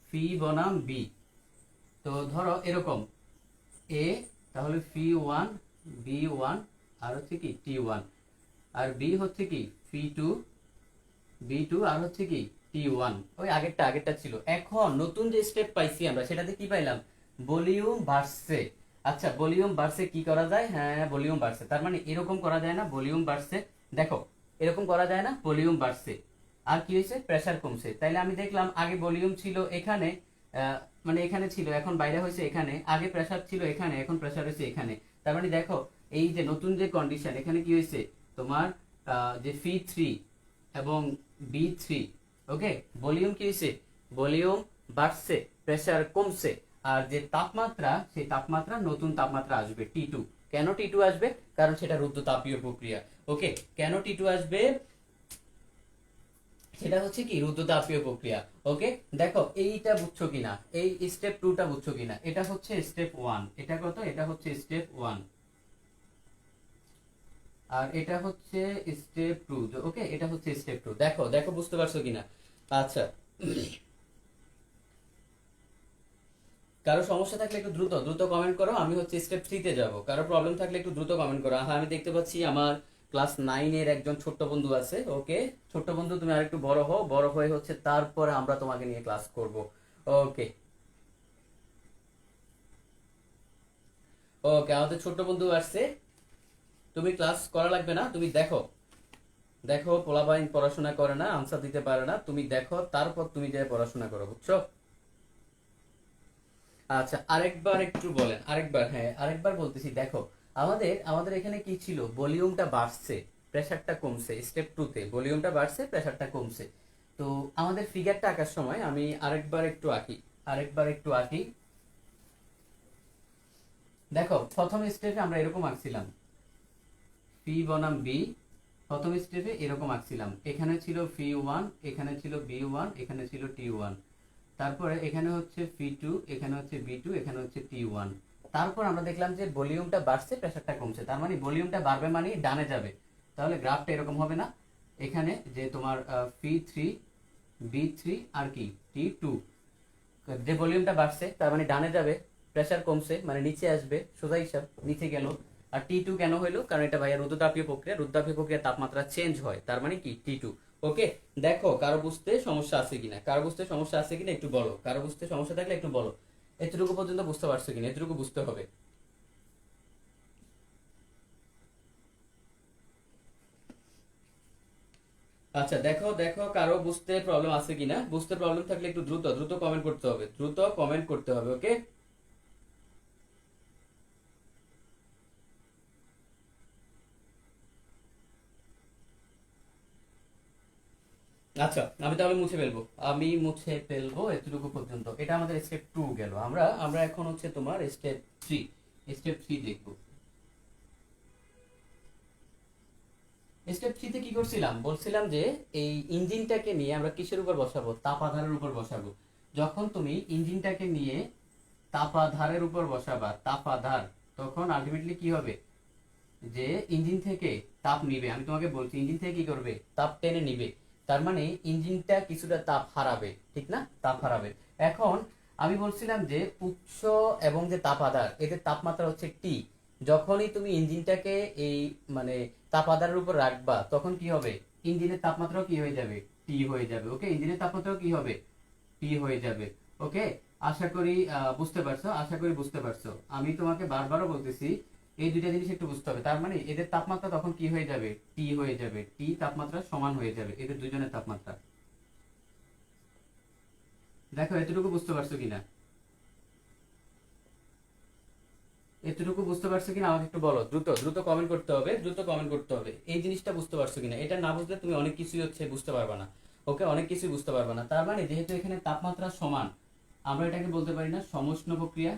ফি বনাম বি। তো ধরো এরকম এ, তাহলে ফি ওয়ান, বি ওয়ান, আর হচ্ছে কি টি ওয়ান, আর বি হচ্ছে কি ফি টু, বি টু, আর হচ্ছে কি টি ওয়ান। ওই আগেরটা আগেরটা ছিল। এখন নতুন যে স্টেপ পাইছি আমরা, সেটাতে কি পাইলাম? ভলিউম বাড়ছে। আচ্ছা, ভলিউম বাড়ছে কি করা যায়? হ্যাঁ, ভলিউম বাড়ছে, তার মানে এরকম করা যায় না? ভলিউম বাড়ছে, দেখো এরকম করা যায় না? ভলিউম বাড়ছে, আর কি হয়েছে? প্রেসার কমছে। তাইলে আমি দেখলাম আগে ভলিউম ছিল এখানে, আহ, মানে এখানে ছিল, এখন বাইরে হয়েছে এখানে। আগে প্রেসার ছিল এখানে, এখন প্রেসার হয়েছে এখানে। তার মানে দেখো এই যে নতুন যে কন্ডিশন, এখানে কি হয়েছে তোমার? যে ফি থ্রি এবং বি থ্রি, ওকে, ভলিউম কি হয়েছে? ভলিউম বাড়ছে, প্রেসার কমছে। আর যে তাপমাত্রা, সেই তাপমাত্রা, নতুন তাপমাত্রা আসবে টি টু। কেন টি টু আসবে? কারণ সেটা রুদ্রতাপীয় প্রক্রিয়া। ওকে, কেন টি টু আসবে? সেটা হচ্ছে কি রুদ্রতাপীয় প্রক্রিয়া। ওকে, দেখো এইটা বুঝছো কিনা, এই স্টেপ টুটা বুঝছো কিনা? এটা হচ্ছে স্টেপ ওয়ান, এটা কত? এটা হচ্ছে স্টেপ ওয়ান, আর এটা হচ্ছে স্টেপ টু। ওকে, এটা হচ্ছে স্টেপ টু। দেখো দেখো বুঝতে পারছো কিনা? আচ্ছা, কারো সমস্যা থাকলে একটু দ্রুত দ্রুত কমেন্ট করো। আমি হচ্ছে স্টেপ থ্রিতে যাব। কারো প্রবলেম থাকলে একটু দ্রুত কমেন্ট করো। হ্যাঁ, আমি দেখতে পাচ্ছি আমার ক্লাস নাইনের একজন ছোট্ট বন্ধু আছে। ওকে, ছোট্ট বন্ধু, তুমি আরেকটু বড় হও, বড় হয়ে হচ্ছে তারপরে আমরা তোমাকে নিয়ে ক্লাস করব। ওকে, ওকে, আমাদের ছোট্ট বন্ধু আসছে। তুমি ক্লাস করা লাগবে না, তুমি দেখো। দেখো পোলাপাইন পড়াশোনা করে না, আনসার দিতে পারে না, তুমি দেখো তারপর তুমি যে পড়াশোনা করো, বুঝছো? আচ্ছা, আরেকবার একটু বলেন, আরেকবার। হ্যাঁ, আরেকবার বলতেছি। দেখো আমাদের আমাদের এখানে কি ছিল? ভলিউমটা বাড়ছে, প্রেসারটা কমছে। স্টেপ টু তে ভলিউমটা বাড়ছে, প্রেসারটা কমছে। তো আমাদের ফিগারটা আঁকার সময় আমি আরেকবার একটু আঁকি, আরেকবার একটু আঁকি। দেখো প্রথম স্টেপে আমরা এরকম আঁকছিলাম, পি বনাম বি। প্রথম স্টেপে এরকম আঁকছিলাম, এখানে ছিল পি ওয়ান, এখানে ছিল বি ওয়ান, এখানে ছিল টি ওয়ান। তারপরে এখানে হচ্ছে পি টু, এখানে হচ্ছে বি টু, এখানে হচ্ছে টি ওয়ান। তারপর আমরা দেখলাম যে ভলিউমটা বাড়ছে, প্রেসারটা কমছে। তার মানে ভলিউমটা বাড়বে মানে ডানে যাবে। তাহলে গ্রাফটা এরকম হবে না? এখানে যে তোমার পি থ্রি, বি থ্রি, আর কি টি টু, যে ভলিউমটা বাড়ছে তার মানে ডানে যাবে, প্রেসার কমছে মানে নিচে আসবে, সোজা হিসাব, নিচে গেল। আর টি টু কেন হইলো? কারণ এটা ভাইয়া রুদ্রতাপীয় প্রক্রিয়া, রুদ্রতাপীয় প্রক্রিয়া তাপমাত্রা চেঞ্জ হয়, তার মানে কি টি টু। ওকে, দেখো কারো বুঝতে সমস্যা আছে কিনা, কারো বুঝতে সমস্যা আছে কিনা একটু বলো, কারো বুঝতে সমস্যা থাকলে একটু বলো। এতটুকু পর্যন্ত বুঝতে পারছো কিনা? এতটুকু বুঝতে হবে। আচ্ছা, দেখো দেখো কারো বুঝতে প্রবলেম আছে কিনা। বুঝতে প্রবলেম থাকলে একটু দ্রুত দ্রুত কমেন্ট করতে হবে, দ্রুত কমেন্ট করতে হবে। ওকে, আচ্ছা, আমি তাহলে মুছে ফেলবো, আমি মুছে ফেলবো এতটুকু পর্যন্ত। এটা আমাদের স্টেপ টু গেল। আমরা আমরা এখন হচ্ছে তোমার স্টেপ থ্রি, স্টেপ থ্রি দেখবো। স্টেপ থ্রিতে কি করছিলাম? বলছিলাম যে এই ইঞ্জিনটাকে নিয়ে আমরা কিসের উপর বসাবো? তাপাধারের উপর বসাবো। যখন তুমি ইঞ্জিনটাকে নিয়ে তাপাধারের উপর বসাবা, তাপাধার, তখন আলটিমেটলি কি হবে? যে ইঞ্জিন থেকে তাপ নিবে। আমি তোমাকে বলছি ইঞ্জিন থেকে কি করবে? তাপ টেনে নিবে। তার মানে ইঞ্জিনটা কিছুটা তাপ হারাবে, ঠিক না? তাপ হারাবে। এখন আমি বলছিলাম যে উৎস এবং যে তাপাদার, এদের তাপমাত্রা হচ্ছে টি। যখনই তুমি ইঞ্জিনটাকে এই মানে তাপাদারের উপর রাখবা, তখন কি হবে? ইঞ্জিনের তাপমাত্রাও কি হয়ে যাবে? টি হয়ে যাবে। ওকে, ইঞ্জিনের তাপমাত্রাও কি হবে? টি হয়ে যাবে। ওকে, আশা করি বুঝতে পারছো, আশা করি বুঝতে পারছো। আমি তোমাকে বারবারও বলতেছি এই দুইটা জিনিস একটু বুঝতে হবে। তার মানে এদের তাপমাত্রা তখন কি হয়ে যাবে? টি হয়ে যাবে। টি তাপমাত্রা সমান হয়ে যাবে এদের দুজনের তাপমাত্রা। দেখো এতটুকু বুঝতে পারছো কিনা? এতটুকু বুঝতে পারছো কিনা আমাকে একটু বলো। দ্রুত দ্রুত কমেন্ট করতে হবে, দ্রুত কমেন্ট করতে হবে। এই জিনিসটা বুঝতে পারছো কিনা? এটা না বুঝলে তুমি অনেক কিছুই হচ্ছে বুঝতে পারবে না। ওকে, অনেক কিছুই বুঝতে পারবে না। তার মানে যেহেতু এখানে তাপমাত্রা সমান, আমরা এটাকে বলতে পারি না সমুষ্ণ প্রক্রিয়া?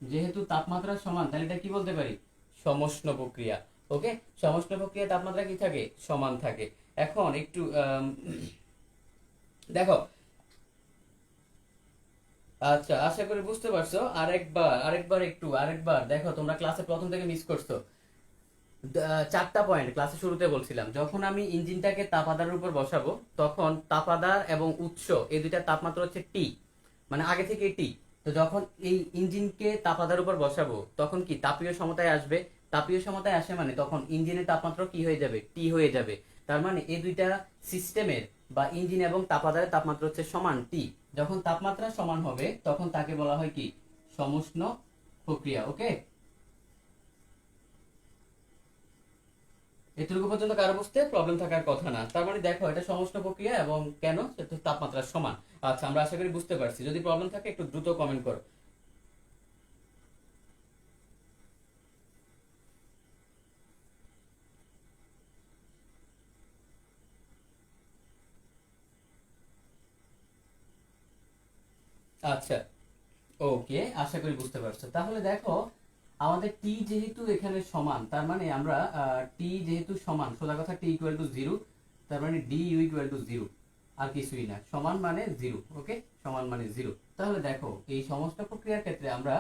যেহেতু তাপমাত্রা সমান, তাহলে এটা কি বলতে পারি? সমষ্ণ প্রক্রিয়া। ওকে, সমষ্ণ প্রক্রিয়া তাপমাত্রা কি থাকে? সমান থাকে। এখন একটু দেখো আচ্ছা, আশা করি বুঝতে পারছো। আরেকবার দেখো, তোমরা ক্লাসে প্রথম থেকে মিস করছো। চারটা পয়েন্ট ক্লাসে শুরুতে বলছিলাম, যখন আমি ইঞ্জিনটাকে তাপাদারের উপর বসাবো, তখন তাপাদার এবং উৎস এই দুইটা তাপমাত্রা হচ্ছে টি, মানে আগে থেকে টি। তো যখন এই ইঞ্জিনকে তাপাদার উপর বসাবো, তখন কি তাপীয় সমতায় আসবে। তাপীয় সমতায় আসে মানে তখন ইঞ্জিনের তাপমাত্রা কি হয়ে যাবে, টি হয়ে যাবে। তার মানে এই দুইটা সিস্টেমের বা ইঞ্জিন এবং তাপাদারের তাপমাত্রা হচ্ছে সমান টি। যখন তাপমাত্রা সমান হবে তখন তাকে বলা হয় কি, সমুষ্ণ প্রক্রিয়া। ওকে, এতটুকু পর্যন্ত কারো বুঝতে প্রবলেম থাকার কথা না। তার মানে দেখো, এটা সমস্ত প্রক্রিয়া এবং কেন, সেটা তাপমাত্রা সমান। আচ্ছা, আমরা আশা করি বুঝতে পারছি। যদি প্রবলেম থাকে একটু দ্রুত কমেন্ট করো। আচ্ছা, ওকে, আশা করি বুঝতে পারছো। তাহলে দেখো, আমাদের টি যেহেতু এখানে সমান, তার মানে আমরা টি যেহেতু সমান, সোজা কথা টি ইকুয়াল টু জিরো, তার মানে D U equal to zero, আর কিছুই না। সমান মানে জিরো। ওকে, সমান মানে জিরো। তাহলে দেখো, এই সমস্ত প্রক্রিয়ার ক্ষেত্রে আমরা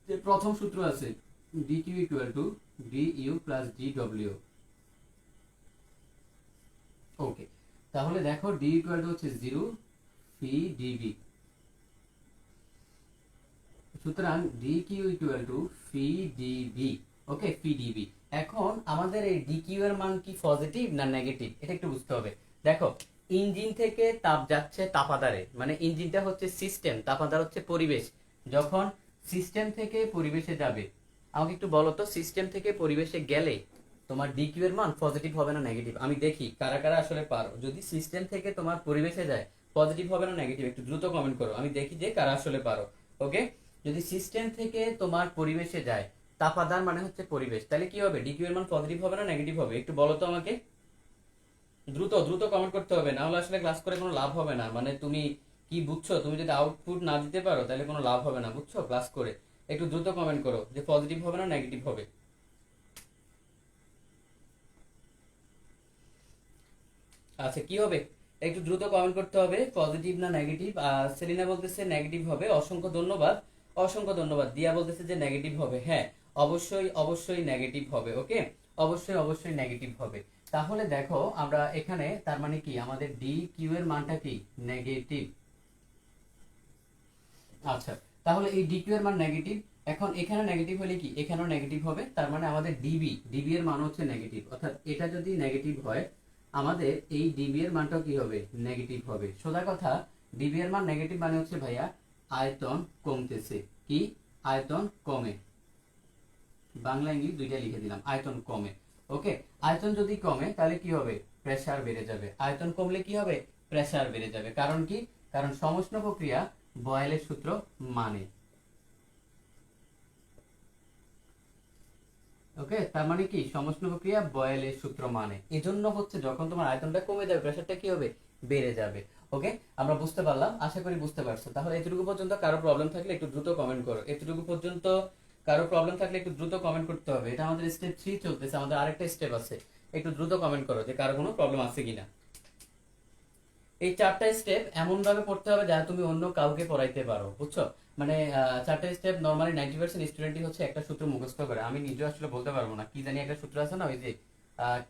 যে প্রথম সূত্র আছে, D Q equal to D U plus D W. Okay, তাহলে দেখো ডি ইকুয়াল টু হচ্ছে জিরো, ফি ডিবি। সুতরাং D Q equal to fee DB. Okay, phi DB. এখন আমাদের এই ডি কিউ এর মান কি পজিটিভ না নেগেটিভ, এটা একটু বুঝতে হবে। দেখো, ইঞ্জিন থেকে তাপ যাচ্ছে তাপাদারে, মানে ইঞ্জিনটা হচ্ছে সিস্টেম, তাপাদার হচ্ছে পরিবেশ। যখন সিস্টেম থেকে পরিবেশে যাবে, আমাকে একটু বলো তো, সিস্টেম থেকে পরিবেশে গেলে তোমার ডি কিউ এর মান পজিটিভ হবে না নেগেটিভ? আমি দেখি কারা কারা আসলে পারো। যদি সিস্টেম থেকে তোমার পরিবেশে যায়, পজিটিভ হবে না নেগেটিভ, একটু দ্রুত কমেন্ট করো, আমি দেখি যে কারা আসলে পারো। ওকে, যদি সিস্টেম থেকে তোমার পরিবেশে যায়, তাপাদার মানে হচ্ছে পরিবেশ, তাহলে কি হবে, ডিকিউ এর মান পজিটিভ হবে না নেগেটিভ হবে? একটু বলো তো আমাকে। দ্রুত দ্রুত কমেন্ট করতে হবে, না হলে আসলে ক্লাস করে কোনো লাভ হবে না। মানে তুমি কি বুঝছো, তুমি যদি আউটপুট না দিতে পারো তাহলে কোনো লাভ হবে না, বুঝছো, ক্লাস করে। একটু দ্রুত কমেন্ট করো যে পজিটিভ হবে না নেগেটিভ হবে। আচ্ছা, কি হবে, একটু দ্রুত কমেন্ট করতে হবে, পজিটিভ না নেগেটিভ। সেলিনা বলতেছে নেগেটিভ হবে, অসংখ্য ধন্যবাদ। অসংখ্য ধন্যবাদ। দিয়া বলতেছে যে নেগেটিভ হবে। হ্যাঁ, অবশ্যই অবশ্যই নেগেটিভ হবে। ওকে, অবশ্যই অবশ্যই নেগেটিভ হবে। তাহলে দেখো, আমরা এখানে তার মানে কি, আমাদের ডি কিউ এর মানটা কি, নেগেটিভ। আচ্ছা, তাহলে এই ডিকিউ এর মান নেগেটিভ। এখন এখানে নেগেটিভ হলে কি, এখানেও নেগেটিভ হবে। তার মানে আমাদের ডিবি, ডিবি এর মান হচ্ছে নেগেটিভ। অর্থাৎ এটা যদি নেগেটিভ হয়, আমাদের এই ডিবি এর মানটাও কি হবে, নেগেটিভ হবে। সোজা কথা, ডিবি এর মান নেগেটিভ মানে হচ্ছে ভাইয়া আয়তন কমতেছে। কি, আয়তন কমে। বাংলা ইংলিশ দুইটা লিখে দিলাম, আয়তন কমে। ওকে, আয়তন যদি কমে তাহলে কি হবে, প্রেসার বেড়ে যাবে। আয়তন কমলে কি হবে, প্রেসার বেড়ে যাবে। কারণ কি, কারণ সমষ্ণ প্রক্রিয়া বয়েলের সূত্র মানে। ওকে, তার মানে কি, সমষ্ণ প্রক্রিয়া বয়েলের সূত্র মানে, এজন্য হচ্ছে যখন তোমার আয়তনটা কমে যাবে, প্রেসারটা কি হবে, বেড়ে যাবে। ওকে, আমরা বুঝতে পারলাম, আশা করি বুঝতে পারছো। তাহলে এতটুকু পর্যন্ত কারো প্রবলেম থাকলে একটু দ্রুত কমেন্ট করো। এতটুকু পর্যন্ত কারো প্রবলেম থাকলে একটু দ্রুত কমেন্ট করতে হবে। এটা আমাদের স্টেপ 3 চলতেছে, আমাদের আরেকটা স্টেপ আছে। একটু দ্রুত কমেন্ট করো যে কারো কোনো প্রবলেম আছে কিনা। এই চারটা স্টেপ এমন ভাবে পড়তে হবে যা তুমি অন্য কাউকে পড়াইতে পারো, বুঝছো। মানে চারটা স্টেপ নরমালি 90% স্টুডেন্টই হচ্ছে একটা সূত্র মুখস্থ করে। আমি নিজে আসলে বলতে পারবো না, কি জানি একটা সূত্র আছে না, ওই যে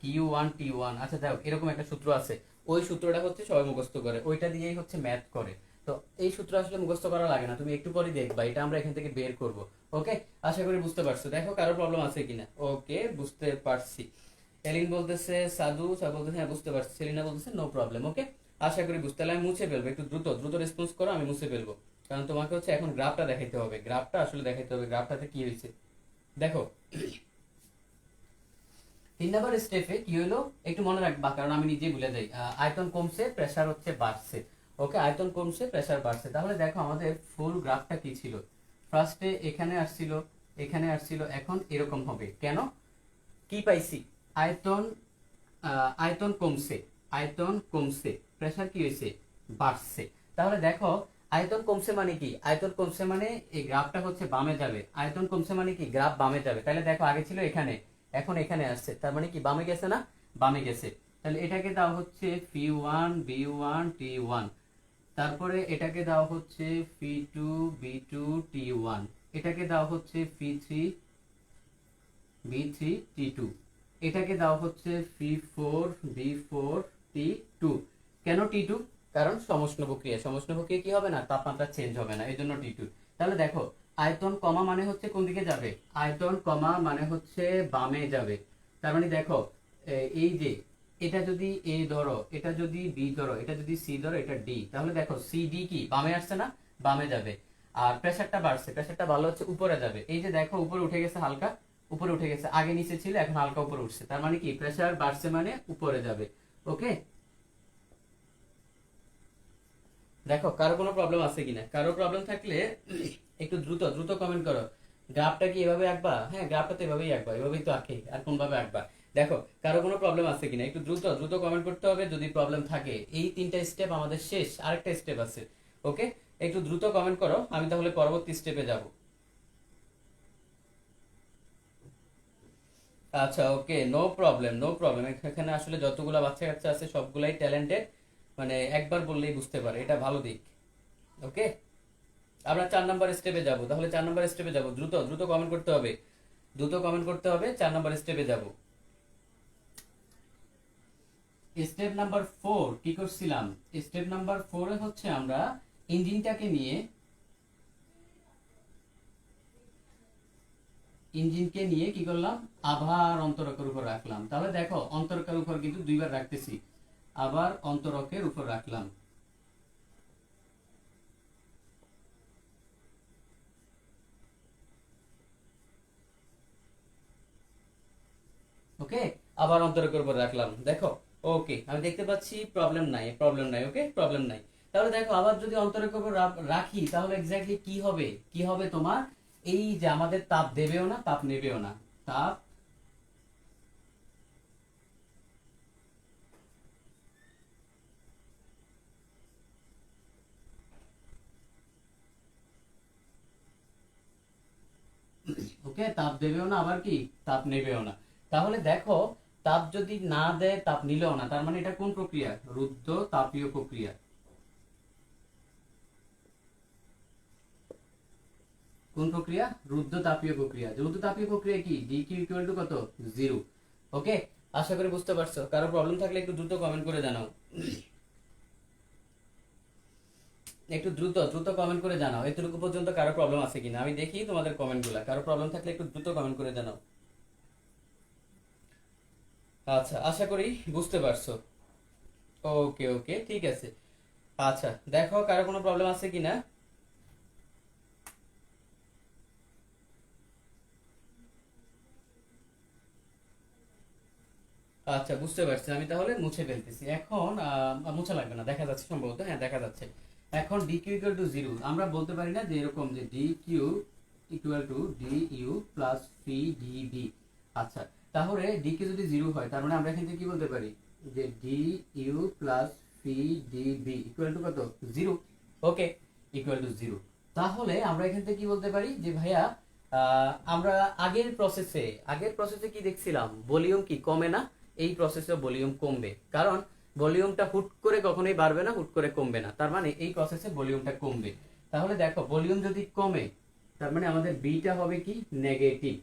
Q1 T1, আচ্ছা যাই হোক, এরকম একটা সূত্র আছে। ওই সূত্রটা হচ্ছে সবাই মুখস্থ করে, ওইটা দিয়েই হচ্ছে ম্যাথ করে। তো এই সূত্র আসলে মুখস্থ করা লাগে না, তুমি একটু পরে দেখবা এটা আমরা এখান থেকে বের করব। ওকে, আশা করি বুঝতে পারছো। দেখো কারো প্রবলেম আছে কিনা। ওকে, বুঝতে পারছি। এলিন বলতেছে, সাদু বলতেছে হ্যাঁ বুঝতে পারছি। সেলিনা বলতেছে নো প্রবলেম। ওকে, আশা করি বুঝতে। তাহলে আমি মুছে ফেলবো, একটু দ্রুত দ্রুত রেসপন্স করো, আমি মুছে ফেলবো। কারণ তোমাকে হচ্ছে এখন গ্রাফটা দেখাইতে হবে, গ্রাফটা আসলে দেখাইতে হবে, গ্রাফটাতে কি হয়েছে। দেখো, 3 নম্বর স্টেপে কি হলো একটু মনে রাখবা, কারণ আমি নিজেই ভুলে যাই। আয়তন কমছে, প্রেসার হচ্ছে বাড়ছে। ওকে, আয়তন কমছে, প্রেসার বাড়ছে। তাহলে দেখো আমাদের ফুল গ্রাফটা কি ছিল, ফার্স্টে এখানে আসছিল, এখানে আসছিল, এখন এরকম হবে। কেন, কি পাইছি, আয়তন আয়তন কমছে, আয়তন কমছে, প্রেসার কি হয়েছে, বাড়ছে। তাহলে দেখো, আয়তন কমছে মানে কি, আয়তন কমছে মানে এই গ্রাফটা হচ্ছে বামে যাবে। আয়তন কমছে মানে কি, গ্রাফ বামে যাবে। তাহলে দেখো, আগে ছিল এখানে, এখন এখানে আসছে, তার মানে কি বামে গেছে না, বামে গেছে। তাহলে এটাকে দাও হচ্ছে P1 B1 T1। তারপরে এটাকে দেওয়া হচ্ছে P2B2T1, এটাকে দেওয়া হচ্ছে P3B3T2, এটাকে দেওয়া হচ্ছে P4B4T2। কেন T2? কারণ সমষ্ণ প্রক্রিয়া, সমষ্ণ প্রক্রিয়া কি হবে না, তাপমাত্রা চেঞ্জ হবে না, এই জন্য T2। তাহলে দেখো আয়তন কমা মানে হচ্ছে কোন দিকে যাবে, আয়তন কমা মানে হচ্ছে বামে যাবে। তার মানে দেখো এই যে এটা যদি এ ধরো, এটা যদি বি ধরো, এটা যদি সি ধরো, এটা ডি, তাহলে দেখো সি ডি কি বামে আসছে না, বামে যাবে। আর প্রেসারটা বাড়ছে, প্রেসারটা ভালো হচ্ছে উপরে যাবে। এই যে দেখো উপরে উঠে গেছে, হালকা উপরে উঠে গেছে, আগে নিচে ছিল এখন হালকা উপরে উঠছে, তার মানে কি প্রেসার বাড়ছে মানে উপরে যাবে। ওকে, দেখো কারো কোনো প্রবলেম আছে কিনা, কারো প্রবলেম থাকলে একটু দ্রুত দ্রুত কমেন্ট করো। গ্রাফটা কি এভাবে আঁকবা? হ্যাঁ, গ্রাফটা তো এভাবেই আঁকবা, এভাবেই তো আঁকে, আর কোন ভাবে আঁকবা? দেখো কারো কোনো প্রবলেম আছে কিনা, একটু দ্রুত দ্রুত কমেন্ট করতে হবে যদি প্রবলেম থাকে। এই 3টা স্টেপ আমাদের শেষ, আরেকটা স্টেপ আছে। ওকে, একটু দ্রুত কমেন্ট করো, আমি তাহলে পরবর্তী স্টেপে যাব। আচ্ছা, ওকে, নো প্রবলেম, নো প্রবলেম। এখানে আসলে যতগুলা বাচ্চা কাচ্চা আছে সবগুলাই ট্যালেন্টেড, মানে একবার বললেই বুঝতে পারে, এটা ভালো দিক। ওকে, আমরা 4 নাম্বার স্টেপে যাব, তাহলে 4 নাম্বার স্টেপে যাব, দ্রুত দ্রুত কমেন্ট করতে হবে, দ্রুত কমেন্ট করতে হবে, 4 নাম্বার স্টেপে যাব। স্টেপ নাম্বার 4 কি করছিলাম? স্টেপ নাম্বার 4 এ হচ্ছে আমরা ইঞ্জিনটাকে নিয়ে, ইঞ্জিনকে নিয়ে কি করলাম, আবার অন্তরকের উপর রাখলাম। তাহলে দেখো অন্তরকের উপর কিন্তু দুইবার রাখতেছি, আবার অন্তরকের উপর রাখলাম। ওকে, আবার অন্তরকের উপর রাখলাম, দেখো। ওকে, আমি দেখতে পাচ্ছি প্রবলেম নাই, প্রবলেম নাই। ওকে, প্রবলেম নাই। তাহলে দেখো আবার যদি অন্তরকের উপর রাখি তাহলে এক্স্যাক্টলি কি হবে, কি হবে তোমার, এই যে আমাদের তাপ দেবেও না তাপ নেবেও না, তাপ, ওকে, তাপ দেবেও না আবার কি তাপ নেবেও না। তাহলে দেখো তাপ যদি না দেয় তাপ নিলেও না, তার মানে এটা কোন প্রক্রিয়া, রুদ্ধ তাপীয় প্রক্রিয়া। কোন প্রক্রিয়া? রুদ্ধ তাপীয় প্রক্রিয়া। রুদ্ধ তাপীয় প্রক্রিয়া কি, ডি কিউ ইকুয়াল টু কত, 0। ওকে, আশা করি বুঝতে পারছো। কারো প্রবলেম থাকলে একটু দ্রুত কমেন্ট করে জানাও, একটু দ্রুত দ্রুত কমেন্ট করে জানাও এতটুকু পর্যন্ত কারো প্রবলেম আছে কিনা, আমি দেখি তোমাদের কমেন্টগুলো। কারো প্রবলেম থাকলে একটু দ্রুত কমেন্ট করে জানাও। আচ্ছা, আশা করি বুঝতে পারছো। ওকে ওকে, ঠিক আছে। আচ্ছা, দেখো কারো কোনো প্রবলেম আছে কিনা। আচ্ছা, বুঝতে পারছি, আমি তাহলে মুছে ফেলতেছি এখন। মুছা লাগবে না, দেখা যাচ্ছে সম্ভবত, হ্যাঁ দেখা যাচ্ছে। এখন ডি কিউ ইকুয়াল টু 0 আমরা বলতে পারি না যে এরকম যে D Q equal to D U plus P D V. আচ্ছা, তাহলে ডি কিউ যদি 0 হয় তার মানে আমরা এখান থেকে কি বলতে পারি যে D U plus P D V equal to কত, 0। Okay, equal to 0। তাহলে আমরা এখান থেকে কি বলতে পারি যে ভাইয়া আমরা আগের প্রসেসে কি দেখছিলাম, ভলিউম কি কমে না, এই প্রসেসে ভলিউম কমবে, কারণ ভলিউমটা হুট করে কখনোই বাড়বে না, হুট করে কমবে না, তার মানে এই প্রসেসে ভলিউমটা কমবে। তাহলে দেখো ভলিউম যদি কমে তার মানে আমাদের বিটা হবে কি, নেগেটিভ,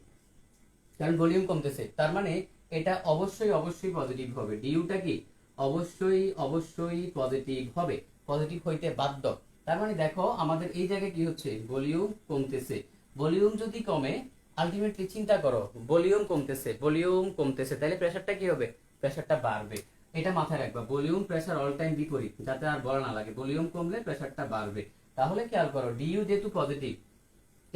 কারণ ভলিউম কমতেছে, তার মানে এটা অবশ্যই অবশ্যই পজিটিভ হবে, ডিউটা কি অবশ্যই অবশ্যই পজিটিভ হবে, পজিটিভ হইতে বাধ্য। তার মানে দেখো আমাদের এই জায়গায় কি হচ্ছে, ভলিউম কমতেছে। ভলিউম যদি কমে, আলটিমেটলি চিন্তা করো, ভলিউম কমতেছে, ভলিউম কমতেছে, তাহলে প্রেসারটা কি হবে, প্রেসারটা বাড়বে। এটা মাথায় রাখবা, ভলিউম প্রেসার অল টাইম বিপরীত, যাতে আর বলা না লাগে, ভলিউম কমলে প্রেসারটা বাড়বে। তাহলে খেয়াল করো ডিইউ যেহেতু পজিটিভ,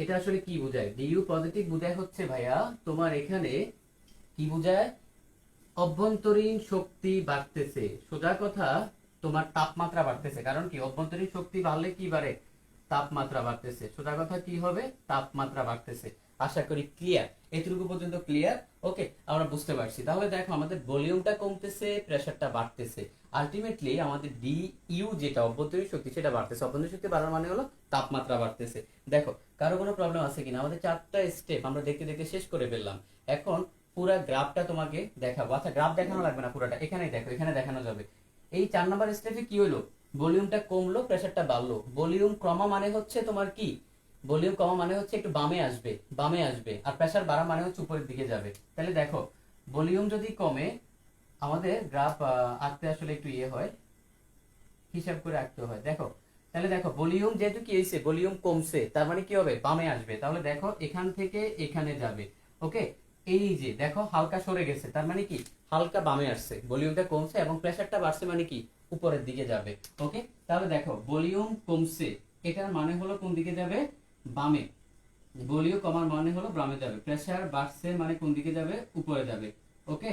এটা আসলে কি বোঝায়, ডিইউ পজিটিভ বোঝায় হচ্ছে ভাইয়া তোমার এখানে কি বোঝায়, অভ্যন্তরীণ শক্তি বাড়তেছে, সোজা কথা তোমার তাপমাত্রা বাড়তেছে। কারণ কি, অভ্যন্তরীণ শক্তি বাড়লে কি বাড়ে, তাপমাত্রা বাড়তেছে, সোজা কথা কি হবে, তাপমাত্রা বাড়তেছে। আশা করি ক্লিয়ার, এতটুকু পর্যন্ত ক্লিয়ার। ওকে, আমরা বুঝতে পারছি। তাহলে দেখো আমাদের ভলিউমটা কমতেছে, প্রেসারটা বাড়তেছে, আলটিমেটলি আমাদের ডি ইউ যেটা অভ্যন্তরীণ শক্তি সেটা বাড়তেছে, অভ্যন্তরীণ শক্তি বাড়ার মানে হলো তাপমাত্রা বাড়তেছে। দেখো কারো কোনো প্রবলেম আছে কিনা, আমাদের 4টা স্টেপ আমরা দেখতে দেখতে শেষ করে ফেললাম। এখন পুরো গ্রাফটা তোমাকে দেখাবো। আচ্ছা, গ্রাফ দেখানো লাগবে না, পুরোটা এখানেই দেখো, এখানে দেখানো যাবে। এই 4 নাম্বার স্টেপে কি হলো, ভলিউমটা কমলো, প্রেসারটা বাড়লো। ভলিউম কমা মানে হচ্ছে তোমার কি, ভলিউম কমা মানে হচ্ছে একটু বামে আসবে, বামে আসবে, আর প্রেসার বাড়া মানে হচ্ছে উপরের দিকে যাবে। তাহলে দেখো ভলিউম যদি কমে, আমাদের গ্রাফ আঁকতে আসলে একটু ইয়ে হয়, হিসাব করে আঁকতে হয়। দেখো তাহলে দেখো ভলিউম যেহেতু কি হয়েছে, ভলিউম কমছে, তার মানে কি হবে, বামে আসবে। তাহলে দেখো এখান থেকে এখানে যাবে। ওকে, এই যে দেখো হালকা সরে গেছে, তার মানে কি হালকা বামে আসছে, ভলিউমটা কমছে এবং প্রেসারটা বাড়ছে, মানে কি উপরের দিকে যাবে। ওকে, তাহলে দেখো ভলিউম কমছে, এটার মানে হলো কোন দিকে যাবে, বামে। ভলিউম কমার মানে হলো বামে যাবে, প্রেসার বাড়ছে মানে কোন দিকে যাবে, উপরে যাবে। ওকে,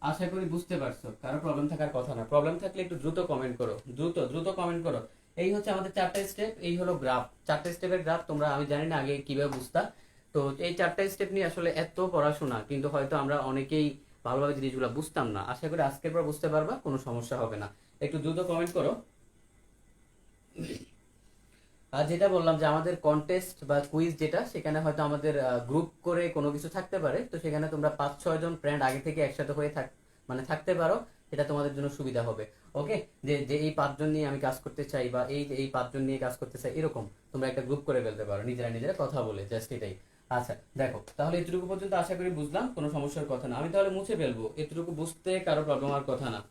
আশা করি বুঝতে পারছো, কারো প্রবলেম থাকার কথা না। প্রবলেম থাকলে একটু দ্রুত কমেন্ট করো, দ্রুত দ্রুত কমেন্ট করো। এই হচ্ছে আমাদের 4টা স্টেপ, এই হলো গ্রাফ, 4টে স্টেপের গ্রাফ। তোমরা, আমি জানি না আগে কিভাবে বুঝতা, তো এই 4টা স্টেপ নিয়ে আসলে এত পড়াশোনা, কিন্তু হয়তো আমরা অনেকেই ভালোভাবে জিনিসগুলো বুঝতাম না। আশা করি আজকের পর বুঝতে পারবা, কোনো সমস্যা হবে না। একটু দ্রুত কমেন্ট করো। আর যেটা বললাম যে আমাদের কন্টেস্ট বা কুইজ যেটা, সেখানে হয়তো আমাদের গ্রুপ করে কোনো কিছু থাকতে পারে, তো সেখানে তোমরা 5-6 জন ফ্রেন্ড আগে থেকে একসাথে হয়ে মানে থাকতে পারো, এটা তোমাদের জন্য সুবিধা হবে। ওকে, যে যে এই 5 জন নিয়ে আমি কাজ করতে চাই, বা এই যে এই 5 জন নিয়ে কাজ করতে চাই, এরকম তোমরা একটা গ্রুপ করে ফেলতে পারো, নিজেরা নিজেরা কথা বলে, জাস্ট এটাই। আচ্ছা দেখো, তাহলে এতটুকু পর্যন্ত আশা করি বুঝলাম, কোনো সমস্যার কথা না। আমি তাহলে মুছে ফেলবো, এতটুকু বুঝতে কারো প্রবলেম হওয়ার কথা না।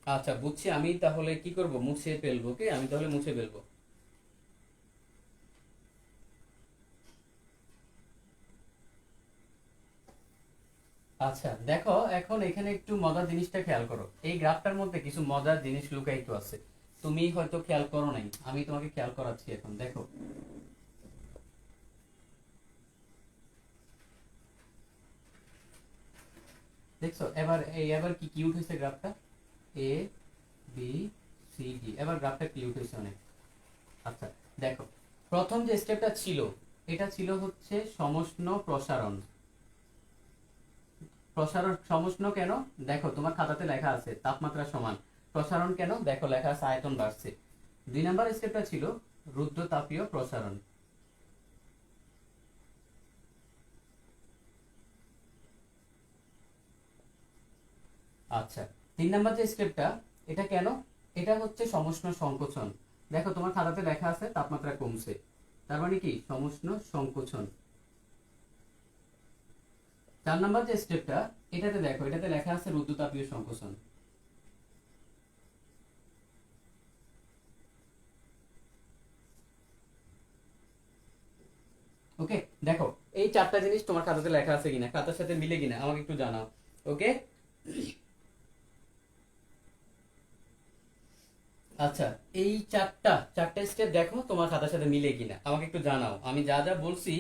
আচ্ছা বুঝছি, আমি তাহলে কি করব, মুছে ফেলবো। ওকে, আমি তাহলে মুছে ফেলবো। আচ্ছা দেখো, এখন এখানে একটু মজার জিনিসটা খেয়াল করো, এই গ্রাফটার মধ্যে কিছু মজার জিনিস লুকায়িত আছে, তুমি হয়তো খেয়াল করো নাই, আমি তোমাকে খেয়াল করাচ্ছি। এখন দেখো, দেখছো এবার, এই এবার কি কিউট হয়েছে গ্রাফটা, এ বি সি ডি, এবার গ্রাফটা কিউট হয়েছে অনেক। আচ্ছা দেখো, প্রথম যে স্টেপটা ছিল, এটা ছিল হচ্ছে সমষ্ণ প্রসারণ। প্রসারণ সমষ্ণ কেন, দেখো তোমার খাতাতে লেখা আছে তাপমাত্রা সমান। প্রসারণ কেন, দেখো লেখা আছে আয়তন বাড়ছে। 2 নাম্বার স্টেপটা ছিল রুদ্রতাপীয় প্রসারণ। আচ্ছা, 3 নাম্বার যে স্টেপটা, এটা কেন, এটা হচ্ছে সমষ্ণ সংকোচন। দেখো তোমার খাতাতে লেখা আছে তাপমাত্রা কমছে, তার মানে কি সমষ্ণ সংকোচন। 4 নাম্বার যে স্টেপটা, এটাতে দেখো, এটাতে লেখা আছে রুদ্রতাপীয় সংকোচন। ওকে, দেখো এই 4টা জিনিস তোমার খাতাতে লেখা আছে কিনা, খাতার সাথে মিলে কিনা আমাকে একটু জানাও। ওকে, আচ্ছা এই চারটা স্টেপ দেখো তোমার খাতার সাথে মিলে কিনা আমাকে একটু জানাও। আমি যা যা বলছি,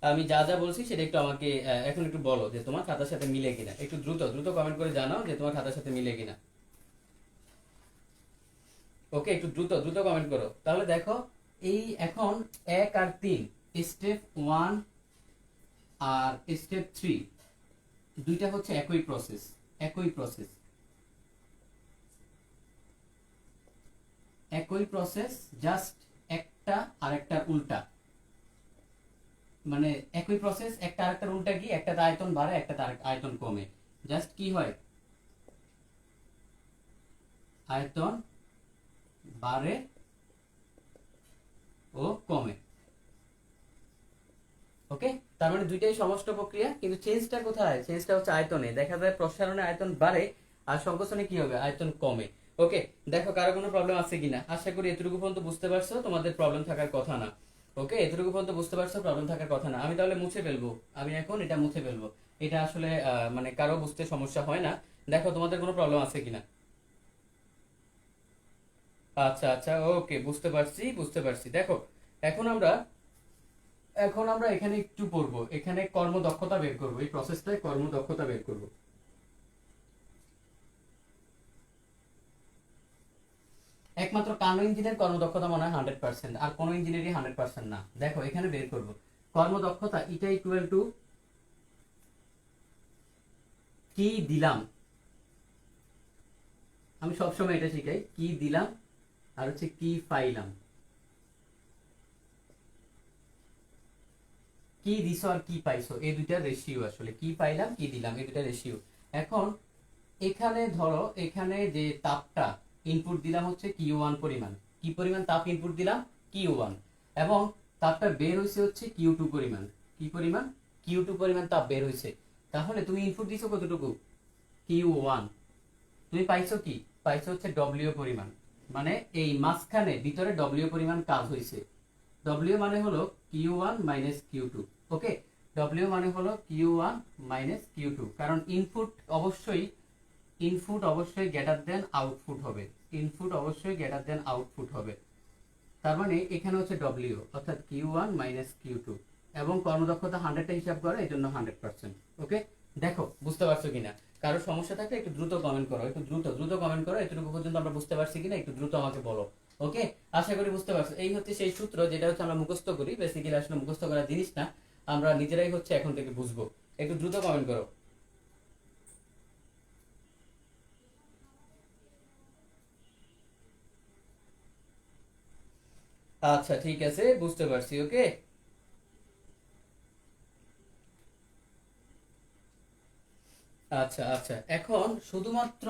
আমি যা যা বলছি সেটা একটু আমাকে এখন একটু বলো যে তোমার খাতার সাথে মিলে কিনা। একটু দ্রুত দ্রুত কমেন্ট করে জানাও যে তোমার খাতার সাথে মিলে কিনা। ওকে, একটু দ্রুত দ্রুত কমেন্ট করো। তাহলে দেখো, এই এখন 1 আর 3, স্টেপ 1 আর স্টেপ 3, দুইটা হচ্ছে একই প্রসেস, একই প্রসেস, একই প্রসেস, জাস্ট একটা আরেকটার উল্টা। মানে একই প্রসেস, একটা আরেকটার উল্টা কি, একটাতে আয়তন বাড়ে, একটাতে আয়তন কমে। জাস্ট কি হয়, আয়তন বাড়ে ও কমে। ওকে, তার মানে দুইটাই সমষ্ট প্রক্রিয়া, কিন্তু চেঞ্জটা কোথায়, চেঞ্জটা হচ্ছে আয়তনে। দেখা যায় প্রসারণে আয়তন বাড়ে, আর সংকোচনে কি হবে, আয়তন কমে। ওকে, দেখো কারো কোনো প্রবলেম আছে কিনা। আশা করি এতটুকু পর্যন্ত বুঝতে পারছো, তোমাদের প্রবলেম থাকার কথা না। ওকে, এতটুকু পর্যন্ত বুঝতে পারছো, প্রবলেম থাকার কথা না। আমি তাহলে মুছে ফেলবো, আমি এখন এটা মুছে ফেলবো। এটা আসলে মানে কারো বুঝতে সমস্যা হয় না। দেখো তোমাদের কোনো প্রবলেম আছে কিনা। আচ্ছা আচ্ছা, ওকে, বুঝতে পারছি বুঝতে পারছি। দেখো এখন আমরা, এখন আমরা এখানে একটু পড়বো, এখানে কর্মদক্ষতা বের করবো, এই প্রসেসটায় কর্মদক্ষতা বের করবো। একমাত্র কানো ইঞ্জিনের কর্মদক্ষতা মনে হয় 100%, আর কোনো ইঞ্জিনেরই 100% না। দেখো এখানে বের করবো কর্মদক্ষতা, এটা ইকুয়াল টু কি দিলাম, আমি সবসময় এটা শিখাই, কি দিলাম আর হচ্ছে কি পাইলাম। কি দিছো আর কি পাইছো, এই দুইটা রেশিও, আসলে কি পাইলাম কি দিলাম এই দুইটা রেশিও। এখন এখানে ধরো এখানে যে তাপটা ইনপুট দিলাম হচ্ছে Q1 পরিমাণ, কি পরিমাণ তাপ ইনপুট দিলাম Q1, এবং তাপটা বের হইছে হচ্ছে Q2 পরিমাণ, কি পরিমাণ Q2 পরিমাণ তাপ বের হইছে। তাহলে তুমি ইনপুট দিছো কতটুকু Q1, তুমি পাইছো কি, পাইছো হচ্ছে W পরিমাণ, মানে এই মাঝখানে ভিতরে W পরিমাণ কাজ হইছে। W মানে হলো Q1 মাইনাস Q2, ওকে, W মানে হলো Q1 মাইনাস Q2, কারণ ইনপুট অবশ্যই গ্রেটার দেন আউটপুট হবে, ইনপুট অবশ্যই গ্রেটার দেন আউটপুট হবে। তার মানে এখানে হচ্ছে W অর্থাৎ Q1 মাইনাস Q2, এবং কর্মদক্ষতা 100টা হিসাব করে, এই জন্য 100%। ওকে, দেখো বুঝতে পারছো কিনা, কারো সমস্যা থাকলে একটু দ্রুত কমেন্ট করো, একটু দ্রুত কমেন্ট করো, এতটুকু পর্যন্ত আমরা বুঝতে পারছি কিনা একটু দ্রুত আমাকে বলো। ওকে, আশা করি বুঝতে পারছো। এই হচ্ছে সেই সূত্র যেটা হচ্ছে আমরা মুখস্থ করি, বেসিক্যালি আসলে মুখস্থ করার জিনিস না, আমরা নিজেরাই হচ্ছে এখন থেকে বুঝবো। একটু দ্রুত কমেন্ট করো। আচ্ছা ঠিক আছে, বুঝতে পারছি। ওকে, আচ্ছা আচ্ছা, এখন শুধুমাত্র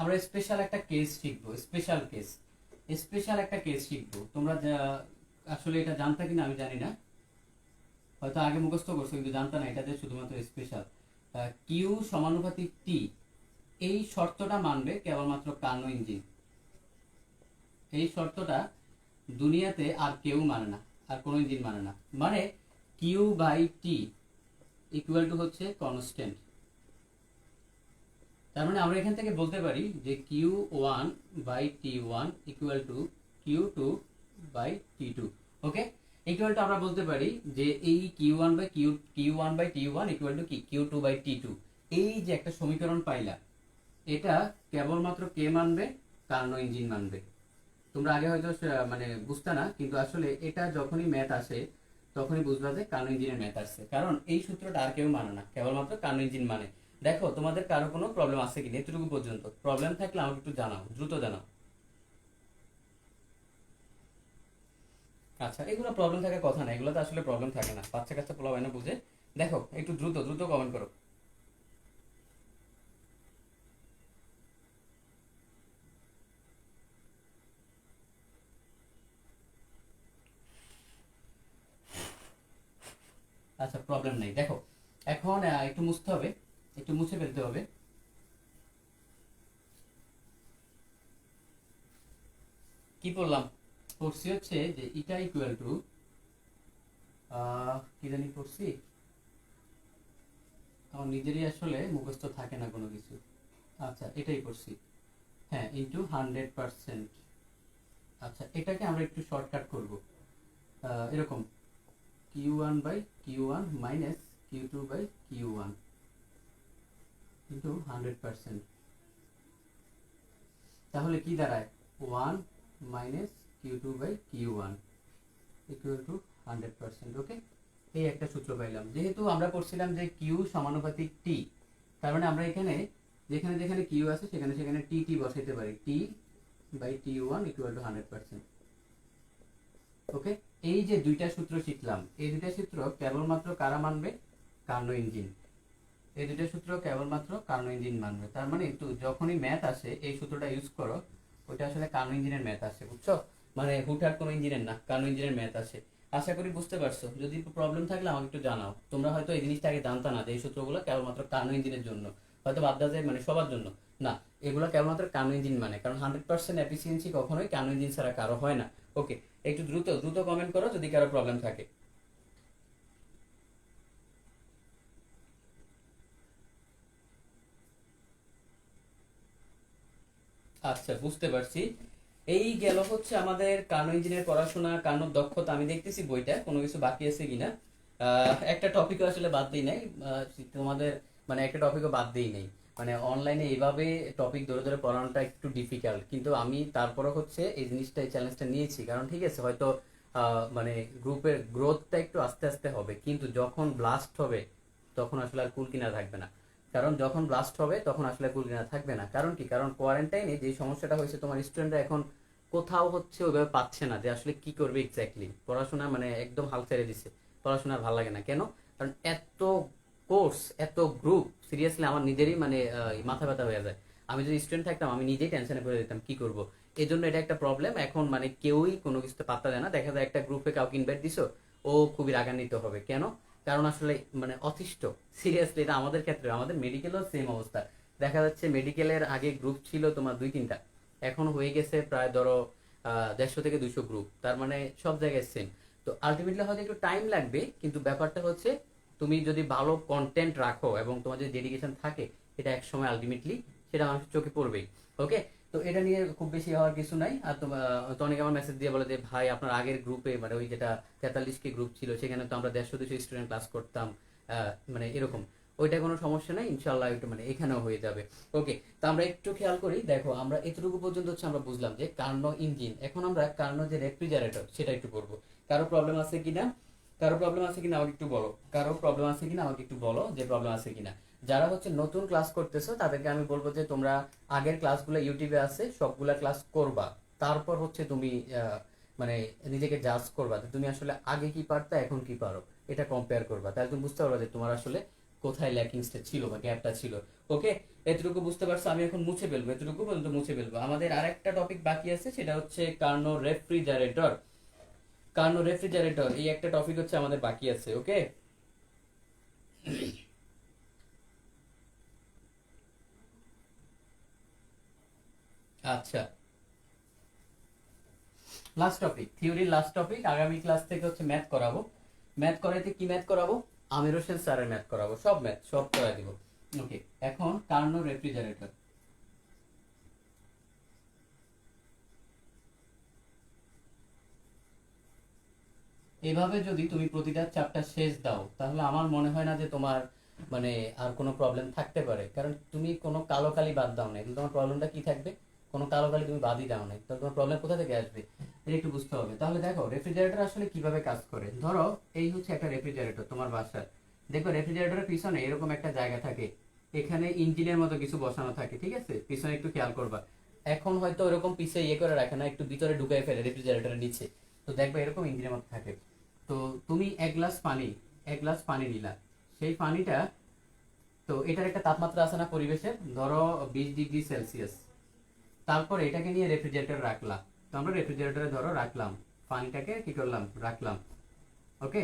আমরা স্পেশাল একটা কেস শিখবো, স্পেশাল একটা কেস শিখবো। তোমরা আসলে এটা জানতা কিনা আমি জানি না, হয়তো আগে মুখস্থ করছো কিন্তু জানতা না এটা যে শুধুমাত্র স্পেশাল। কিউ সমানুপাতিক টি, এই শর্তটা মানবে কেবলমাত্র কার্নো ইঞ্জিন। এই শর্তটা দুনিয়াতে আর কেউ মানে না, আর কোনো ইঞ্জিন মানে না। মানে Q by T equal to হচ্ছে কনস্ট্যান্ট। তার মানে আমরা এখান থেকে বলতে পারি যে Q1 by T1 equal to Q2 by T2। Okay, equal to আমরা বলতে পারি যে এই Q1 by T1 equal to কি Q2 বাই T2। এই যে একটা সমীকরণ পাইলা, এটা কেবলমাত্র কে মানবে, কার্নো ইঞ্জিন মানবে। তোমরা আগে হয়তো মানে বুঝতে না, কিন্তু আসলে এটা যখনই ম্যাথ আসে তখনই বুঝবা যে কার্নো ইঞ্জিনের ম্যাথ আসছে, কারণ এই সূত্রটা আর কেউ মানে না, কেবলমাত্র কার্নো ইঞ্জিন মানে। দেখো তোমাদের কারো কোনো প্রবলেম আছে কিনা, এতটুকু পর্যন্ত প্রবলেম থাকলে আমাকে একটু জানাও, দ্রুত জানাও। আচ্ছা, এগুলো প্রবলেম থাকার কথা না, এগুলো তো আসলে প্রবলেম থাকে না, বাচ্চা কাচ্চা পোলা হয় না বুঝে। দেখো একটু দ্রুত কমেন্ট করো। আচ্ছা প্রবলেম নেই, দেখো এখন একটু মুছতে হবে, একটু মুছে ফেলতে হবে। কি বললাম, পড়ছি হচ্ছে যে ইটা ইকুয়াল টু কি জানি পড়ছি, আমার নিজেরই আসলে মুখস্থ থাকে না কোনো কিছু। আচ্ছা এটাই পড়ছি, হ্যাঁ, ইন্টু 100%। আচ্ছা এটাকে আমরা একটু শর্টকাট করব, এরকম Q1 মাইনাস Q2 ইন্টু 100%। তাহলে কি দাঁড়ায় 1 মাইনাস Q2 ইকুয়াল টু 100%। ওকে, এই একটা সূত্র পাইলাম। যেহেতু আমরা পড়ছিলাম যে কিউ সমানুপাতিক টি, তার মানে আমরা এখানে যেখানে যেখানে কিউ আছে সেখানে সেখানে টি টি বসাইতে পারি, টি বাই T1 ইকুয়াল টু 100%। ওকে, এই যে দুইটা সূত্র শিখলাম, এই দুইটা সূত্র কেবলমাত্র কারা মানবে, কার্নো ইঞ্জিন। এই দুইটা সূত্র কেবলমাত্র কার্নো ইঞ্জিন মানবে। তার মানে একটু যখনই ম্যাথ আসে এই সূত্রটা ইউজ করো, ওইটা আসলে কার্নো ইঞ্জিনের ম্যাথ আসে, বুঝছো, মানে হুটহাট কোনো ইঞ্জিনের না, কার্নো ইঞ্জিনের ম্যাথ আসে। আশা করি বুঝতে পারছো। যদি একটু প্রবলেম থাকলে আমাকে একটু জানাও। তোমরা হয়তো এই জিনিসটা আগে জানতা না যে এই সূত্রগুলো কেবলমাত্র কার্নো ইঞ্জিনের জন্য, হয়তো ভাবতা যে মানে সবার জন্য না, এগুলো কেবলমাত্র কার্নো ইঞ্জিন মানে, কারণ 100% এফিসিয়েন্সি কখনোই কার্নো ইঞ্জিন ছাড়া কারো হয় না। ওকে, একটু দ্রুত কমেন্ট করো যদি কারো প্রবলেম থাকে। আচ্ছা বুঝতে পারছি। এই গেল হচ্ছে আমাদের কার্নো ইঞ্জিনের পড়াশোনা, কার্নোর দক্ষতা। আমি দেখতেছি বইটা কোনো কিছু বাকি আছে কিনা। একটা টপিকও আসলে বাদ দিই নাই, তোমাদের মানে একটা টপিকও বাদ দিই নাই। মানে অনলাইনে এইভাবে টপিক ধরে ধরে পড়ানোটা একটু ডিফিকাল্ট, কিন্তু আমি তারপরে হচ্ছে এই জিনিসটা, এই চ্যালেঞ্জটা নিয়েছি, কারণ ঠিক আছে হয়তো মানে গ্রুপের গ্রোথটা একটু আস্তে আস্তে হবে, কিন্তু যখন ব্লাস্ট হবে তখন আসলে আর কুল কিনা থাকবে না। কারণ যখন ব্লাস্ট হবে তখন আসলে কুল কিনা থাকবে না। কারণ কি, কারণ কোয়ারেন্টাইনে যে সমস্যাটা হয়েছে, তোমার স্টুডেন্টরা এখন কোথাও হচ্ছে ওইভাবে পাচ্ছে না যে আসলে কি করবে এক্স্যাক্টলি, পড়াশোনা মানে একদম হাল ছেড়ে দিছে, পড়াশোনা আর ভালো লাগে না। কেন? কারণ এত কোর্স, এত গ্রুপ, সিরিয়াসলি আমার নিজেরই মানে মাথা ব্যথা হয়ে যায়। আমি যদি স্টুডেন্ট থাকতাম আমি নিজেই টেনশনে পড়ে যেতাম কি করব। এই জন্য এটা একটা প্রবলেম। এখন মানে কেউই কোনো কিছুতে পাত্তা দেয় না। দেখা যায় একটা গ্রুপে কাউকে ইনভাইট দিছো, ও খুবই রাগান্বিত হবে। কেন? কারণ আসলে মানে অতিষ্ঠ। সিরিয়াসলি এটা আমাদের ক্ষেত্রে, আমাদের মেডিকেলও সেম অবস্থা। দেখা যাচ্ছে মেডিকেলের আগে গ্রুপ ছিল তোমার 2-3টা, এখন হয়ে গেছে প্রায় ধরো 150 থেকে 200 গ্রুপ। তার মানে সব জায়গায় সেম। তো আলটিমেটলি হয়তো একটু টাইম লাগবে, কিন্তু ব্যাপারটা হচ্ছে তুমি যদি ভালো কন্টেন্ট রাখো এবং তোমার যদি ডেডিকেশন থাকে, এটা এক সময় আলটিমেটলি সেটা মানুষের চোখে পড়বেই। ওকে, তো এটা নিয়ে খুব বেশি হওয়ার কিছু নাই। আর তো অনেকে আমার মেসেজ দিয়ে বলে যে ভাই আপনার আগের গ্রুপে মানে ওই যেটা 43 কে গ্রুপ ছিল সেখানে তো আমরা 150-200 স্টুডেন্ট ক্লাস করতাম, মানে এরকম। ওইটা কোনো সমস্যা নাই, ইনশাল্লাহ একটু মানে এখানেও হয়ে যাবে। ওকে, তো আমরা একটু খেয়াল করি। দেখো আমরা এতটুকু পর্যন্ত হচ্ছে আমরা বুঝলাম যে কার্নো ইঞ্জিন। এখন আমরা কার্নো যে রেফ্রিজারেটর সেটা একটু পড়বো। কারো প্রবলেম আছে কিনা, কারো প্রবলেম আছে কিনা আমাকে একটু বলো, কারো প্রবলেম আছে কিনা আমাকে একটু বলো যে প্রবলেম আছে কিনা। যারা হচ্ছে নতুন ক্লাস করতেছো তাদেরকে আমি বলবো যে তোমরা আগের ক্লাসগুলো ইউটিউবে আছে সবগুলা ক্লাস করবা। তারপর হচ্ছে তুমি মানে নিজেকে জাজ করবা যে তুমি আসলে আগে কি পারতা এখন কি পারো, এটা কম্পেয়ার করবা। তাহলে তুমি বুঝতে পারবা যে তোমার আসলে কোথায় ল্যাকিংসটা ছিল বা গ্যাপটা ছিল। ওকে, এতটুকু বুঝতে পারছো। আমি এখন মুছে ফেলবো, এতটুকু পর্যন্ত মুছে ফেলবো। আমাদের আরেকটা টপিক বাকি আছে, সেটা হচ্ছে কার্নো রেফ্রিজারেটর। কার্নো রেফ্রিজারেটর এই একটা টপিক হচ্ছে আমাদের বাকি আছে। ওকে, আচ্ছা, লাস্ট টপিক, থিওরির লাস্ট টপিক। আগামী ক্লাস থেকে হচ্ছে ম্যাথ করাবো। ম্যাথ করাইতে কি ম্যাথ করাবো? আমির হোসেন স্যারের ম্যাথ করাবো, সব ম্যাথ সব করাই দিব। ওকে, এখন কার্নো রেফ্রিজারেটর। এভাবে যদি তুমি প্রতিটা চ্যাপ্টার শেষ দাও তাহলে আমার মনে হয় না যে তোমার মানে আর কোনো প্রবলেম থাকতে পারে। কারণ তুমি কোনো কালো কালি বাদ দাও না, তাহলে তোমার প্রবলেমটা কি থাকবে? কোনো কালো কালি তুমি বাদই দাও না, তাহলে তোমার প্রবলেম কোথা থেকে আসবে? এটা একটু বুঝতে হবে। তাহলে দেখো রেফ্রিজারেটর আসলে কিভাবে কাজ করে। ধরো এই হচ্ছে একটা রেফ্রিজারেটর তোমার বাসার। দেখো রেফ্রিজারেটরের পিছনে এরকম একটা জায়গা থাকে, এখানে ইঞ্জিনের মতো কিছু বসানো থাকে, ঠিক আছে? পিছনে একটু খেয়াল করবা। এখন হয়তো ওরকম পিছে ইয়ে করে রাখে না, একটু ভিতরে ঢুকাই ফেলে রেফ্রিজারেটরের নিচে। তো দেখবে এরকম ইঞ্জিনের মতো থাকে। তো তুমি এক গ্লাস পানি নিলা, সেই পানিটা, তো এটার একটা তাপমাত্রা আছে না পরিবেশের, ধরো 20 ডিগ্রি সেলসিয়াস। তারপরে এটাকে নিয়ে রেফ্রিজারেটর রাখলা। তো আমরা রেফ্রিজারেটরে ধরো রাখলাম, পানিটাকে কি করলাম, রাখলাম। ওকে,